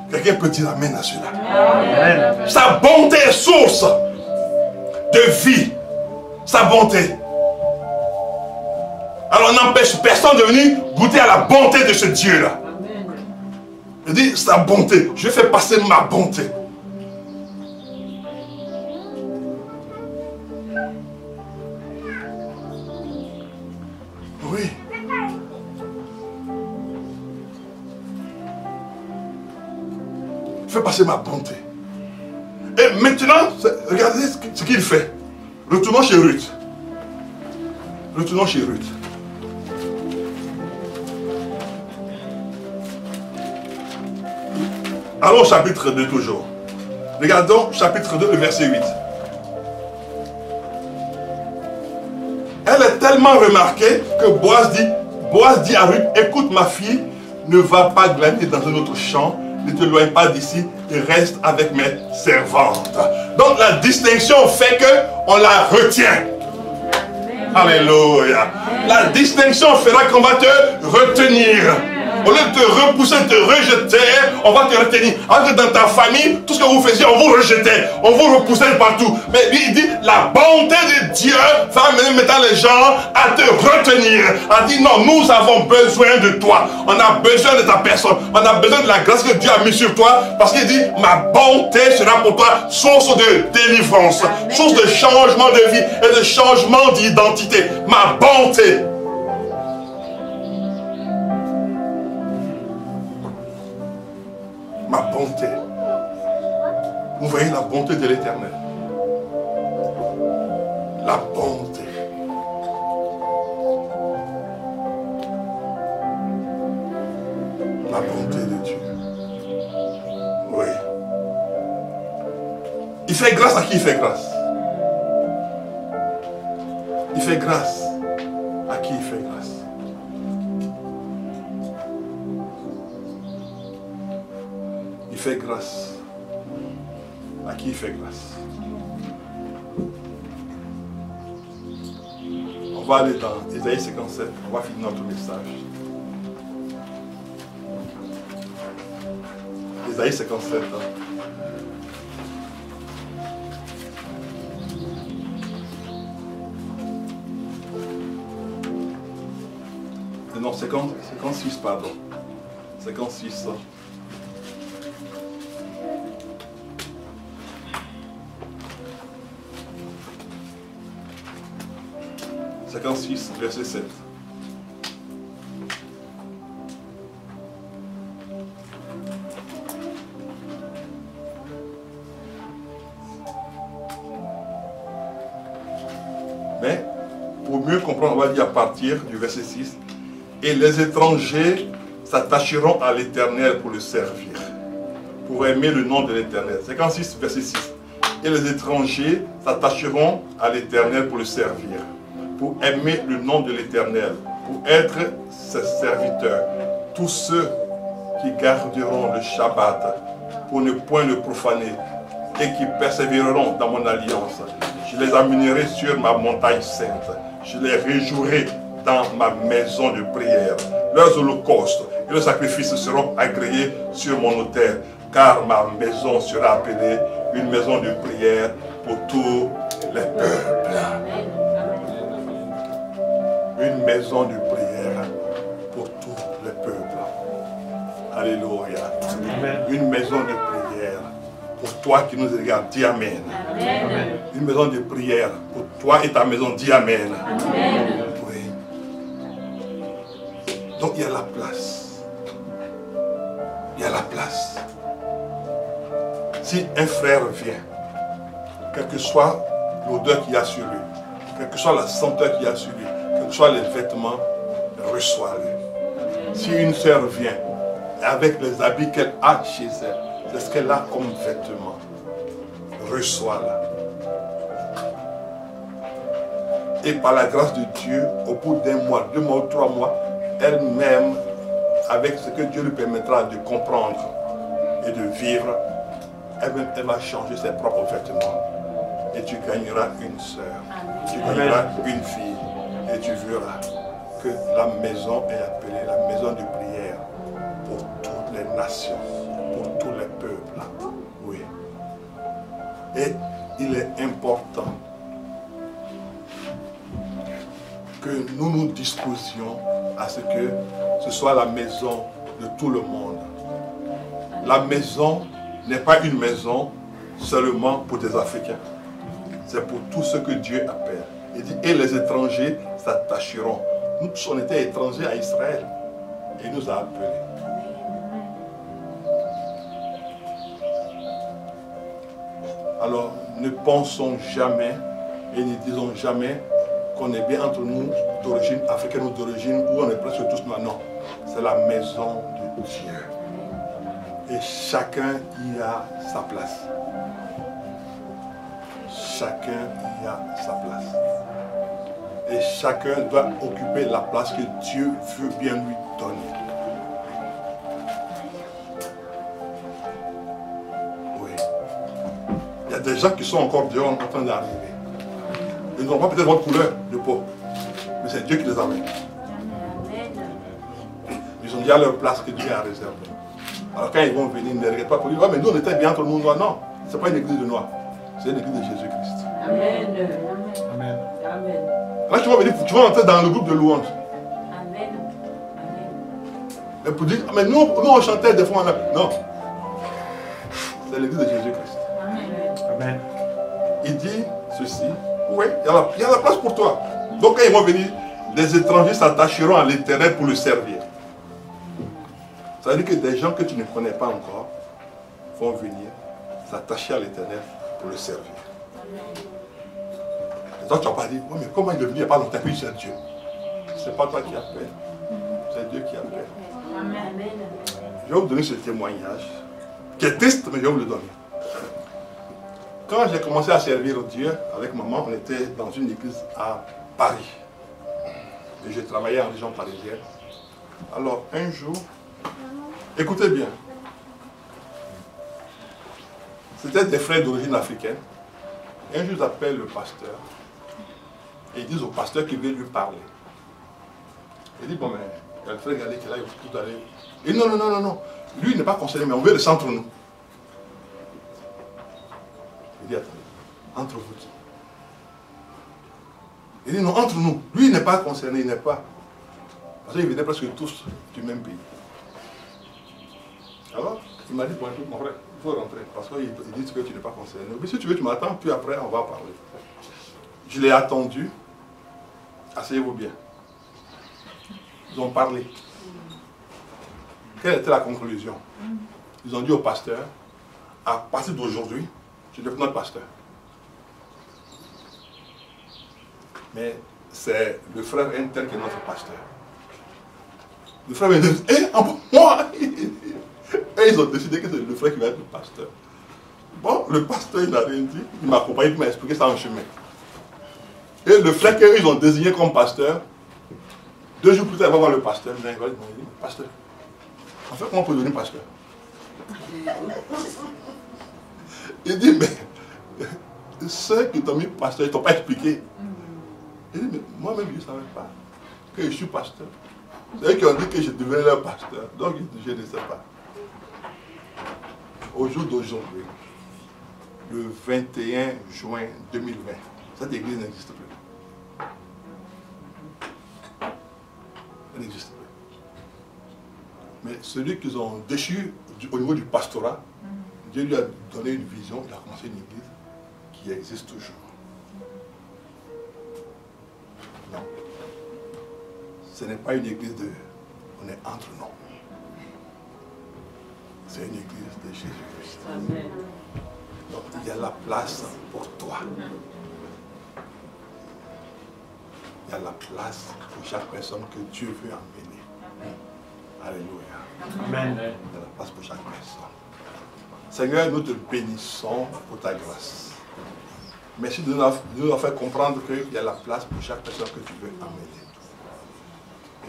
Quelqu'un peut dire amen à cela. Amen. Sa bonté est source de vie. Sa bonté. Alors on n'empêche personne de venir goûter à la bonté de ce Dieu-là. Il dit sa bonté. Je fais passer ma bonté. Oui. Je fais passer ma bonté. Et maintenant, regardez ce qu'il fait. Retournons chez Ruth. Retournons chez Ruth. Allons au chapitre 2 toujours. Regardons chapitre 2, le verset 8. Elle est tellement remarquée que Boaz dit à Ruth, écoute ma fille, ne va pas glaner dans un autre champ, ne te loigne pas d'ici et reste avec mes servantes. Donc la distinction fait qu'on la retient. Alléluia. La distinction fera qu'on va te retenir. Au lieu de te repousser, de te rejeter, on va te retenir. Alors que dans ta famille, tout ce que vous faisiez, on vous rejetait, on vous repoussait partout. Mais lui, il dit, la bonté de Dieu va amener maintenant les gens à te retenir. A dit, non, nous avons besoin de toi. On a besoin de ta personne. On a besoin de la grâce que Dieu a mise sur toi. Parce qu'il dit, ma bonté sera pour toi source de délivrance, source de changement de vie et de changement d'identité. Ma bonté. Ma bonté. Vous voyez la bonté de l'Éternel. La bonté. La bonté de Dieu. Oui. Il fait grâce à qui il fait grâce? Il fait grâce à qui il fait grâce? Il fait grâce. À qui il fait grâce? On va aller dans Ésaïe 57. On va finir notre message. Ésaïe 57. Non, 56, pardon. 56. 56, verset 7. Mais, pour mieux comprendre, on va dire à partir du verset 6. Et les étrangers s'attacheront à l'Éternel pour le servir, pour aimer le nom de l'Éternel. 56, verset 6. Et les étrangers s'attacheront à l'Éternel pour le servir, pour aimer le nom de l'Éternel, pour être ses serviteurs. Tous ceux qui garderont le Shabbat pour ne point le profaner et qui persévéreront dans mon alliance, je les amènerai sur ma montagne sainte. Je les réjouirai dans ma maison de prière. Leurs holocaustes et leurs sacrifices seront agréés sur mon autel, car ma maison sera appelée une maison de prière pour tous les peuples. Une maison de prière pour tous les peuples. Alléluia. Amen. Une maison de prière pour toi qui nous regardes. Dis Amen. Amen. Une maison de prière pour toi et ta maison. Dis Amen. Amen. Oui. Donc il y a la place. Il y a la place. Si un frère vient, quelle que soit l'odeur qu'il y a sur lui, quelle que soit la senteur qu'il y a sur lui, quels que soient les vêtements, reçois-le. Si une sœur vient, avec les habits qu'elle a chez elle, c'est ce qu'elle a comme vêtements, reçois-la. Et par la grâce de Dieu, au bout d'un mois, 2 mois ou 3 mois, elle-même, avec ce que Dieu lui permettra de comprendre et de vivre, elle-même, elle va changer ses propres vêtements. Et tu gagneras une sœur, tu gagneras une fille, et tu verras que la maison est appelée la maison de prière pour toutes les nations, pour tous les peuples. Oui. Et il est important que nous nous disposions à ce que ce soit la maison de tout le monde. La maison n'est pas une maison seulement pour des Africains. C'est pour tous ceux que Dieu appelle. Il dit, et les étrangers s'attacheront. Nous tous, on était étrangers à Israël. Et il nous a appelés. Alors, ne pensons jamais et ne disons jamais qu'on est bien entre nous d'origine africaine ou d'origine où on est presque tous maintenant. C'est la maison de Dieu. Et chacun y a sa place. Chacun y a sa place. Et chacun doit occuper la place que Dieu veut bien lui donner. Oui. Il y a des gens qui sont encore dehors en train d'arriver. Ils n'ont pas peut-être votre couleur de peau, mais c'est Dieu qui les amène. Ils ont déjà leur place que Dieu a réservée. Alors quand ils vont venir, ne regardez pas pour dire, oh, mais nous on était bien entre nous noirs. Non, ce n'est pas une église de noirs, c'est une église de Jésus-Christ. Amen. Amen. Amen. Là tu vas venir, tu vas entrer dans le groupe de louanges. Amen. Mais pour dire, mais nous on chantait des fois. Non, c'est l'église de Jésus-Christ. Amen. Il dit ceci, oui, il y a la place pour toi. Donc quand ils vont venir, les étrangers s'attacheront à l'Éternel pour le servir. Ça veut dire que des gens que tu ne connais pas encore vont venir s'attacher à l'Éternel pour le servir. Et toi tu n'as pas dit, oh, mais comment il est venu il n'y a pas longtemps, puis c'est Dieu. Ce n'est pas toi qui appelle, c'est Dieu qui appelle. Amen. Je vais vous donner ce témoignage, qui est triste, mais je vais vous le donner. Quand j'ai commencé à servir Dieu avec maman, on était dans une église à Paris. Et j'ai travaillé en région parisienne. Alors un jour, écoutez bien, c'était des frères d'origine africaine. Un jour, ils appellent le pasteur et ils disent au pasteur qu'il veut lui parler. Il dit, bon, mais il y a le frère qui est là, il faut tout aller. Il dit, non, lui il n'est pas concerné, mais on veut le centre nous. Il dit, attendez, entre vous qui? Il dit, non, entre nous. Lui, il n'est pas concerné, il n'est pas. Parce qu'ils venaient presque tous du même pays. Alors, il m'a dit, bon, écoute, mon frère, il faut rentrer. Parce qu'ils disent que tu n'es pas concerné. Mais si tu veux, tu m'attends, puis après, on va parler. Je l'ai attendu. Asseyez-vous bien. Ils ont parlé. Quelle était la conclusion? Ils ont dit au pasteur, à partir d'aujourd'hui, tu deviens notre pasteur. Mais c'est le frère interne qui est notre pasteur. Le frère interne dit, moi. Et ils ont décidé que c'est le frère qui va être le pasteur. Bon, le pasteur, il n'a rien dit. Il m'a accompagné, il m'a expliqué ça en chemin. Et le frère qu'ils ont désigné comme pasteur, 2 jours plus tard, il va voir le pasteur. Il va dire, pasteur, en fait, comment on peut devenir pasteur? Il dit, mais ceux qui t'ont mis pasteur, ils ne t'ont pas expliqué. Il dit, mais moi-même, je ne savais pas que je suis pasteur. C'est eux qui ont dit que je devenais leur pasteur. Donc, je ne sais pas. Au jour d'aujourd'hui, le 21 juin 2020, cette église n'existe plus. Elle n'existe plus. Mais celui qu'ils ont déchu au niveau du pastorat, Dieu lui a donné une vision, il a commencé une église qui existe toujours. Non. Ce n'est pas une église de... On est entre nous. C'est une église de Jésus-Christ. Donc il y a la place pour toi. Il y a la place pour chaque personne que Dieu veut emmener. Alléluia. Amen. Il y a la place pour chaque personne. Seigneur, nous te bénissons pour ta grâce. Merci de nous avoir fait comprendre qu'il y a la place pour chaque personne que tu veux emmener.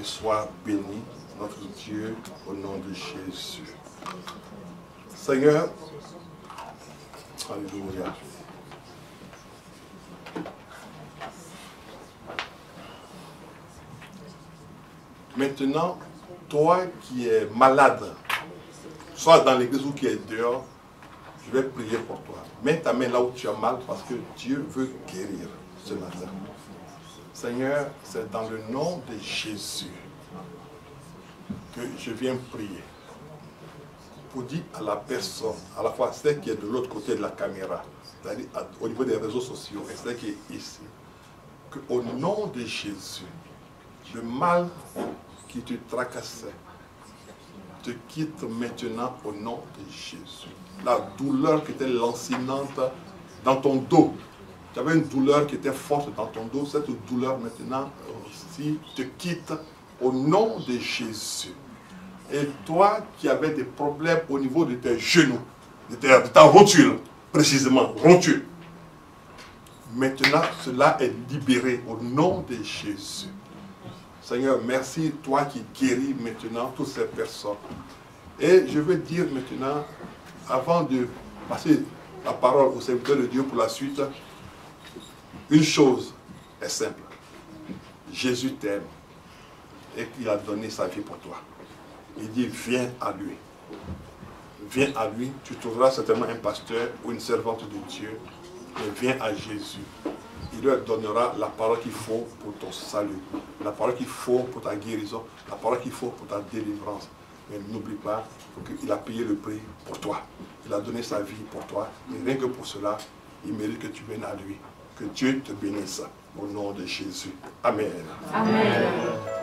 Et sois béni, notre Dieu, au nom de Jésus. Seigneur, alléluia. Maintenant, toi qui es malade, soit dans l'église ou qui est dehors, je vais prier pour toi. Mets ta main là où tu as mal parce que Dieu veut guérir ce matin. Seigneur, c'est dans le nom de Jésus que je viens prier. Pour dire à la personne, à la fois celle qui est de l'autre côté de la caméra, c'est-à-dire au niveau des réseaux sociaux et celle qui est ici, qu'au nom de Jésus, le mal qui te tracassait te quitte maintenant au nom de Jésus. La douleur qui était lancinante dans ton dos, tu avais une douleur qui était forte dans ton dos, cette douleur maintenant aussi te quitte au nom de Jésus. Et toi qui avais des problèmes au niveau de tes genoux, de ta rotule, précisément, rotule, maintenant cela est libéré au nom de Jésus. Seigneur, merci, toi qui guéris maintenant toutes ces personnes. Et je veux dire maintenant, avant de passer la parole au serviteur de Dieu pour la suite, une chose est simple. Jésus t'aime et il a donné sa vie pour toi. Il dit, viens à lui. Viens à lui, tu trouveras certainement un pasteur ou une servante de Dieu, mais viens à Jésus. Il leur donnera la parole qu'il faut pour ton salut, la parole qu'il faut pour ta guérison, la parole qu'il faut pour ta délivrance. Mais n'oublie pas qu'il a payé le prix pour toi. Il a donné sa vie pour toi. Et rien que pour cela, il mérite que tu viennes à lui. Que Dieu te bénisse au nom de Jésus. Amen. Amen.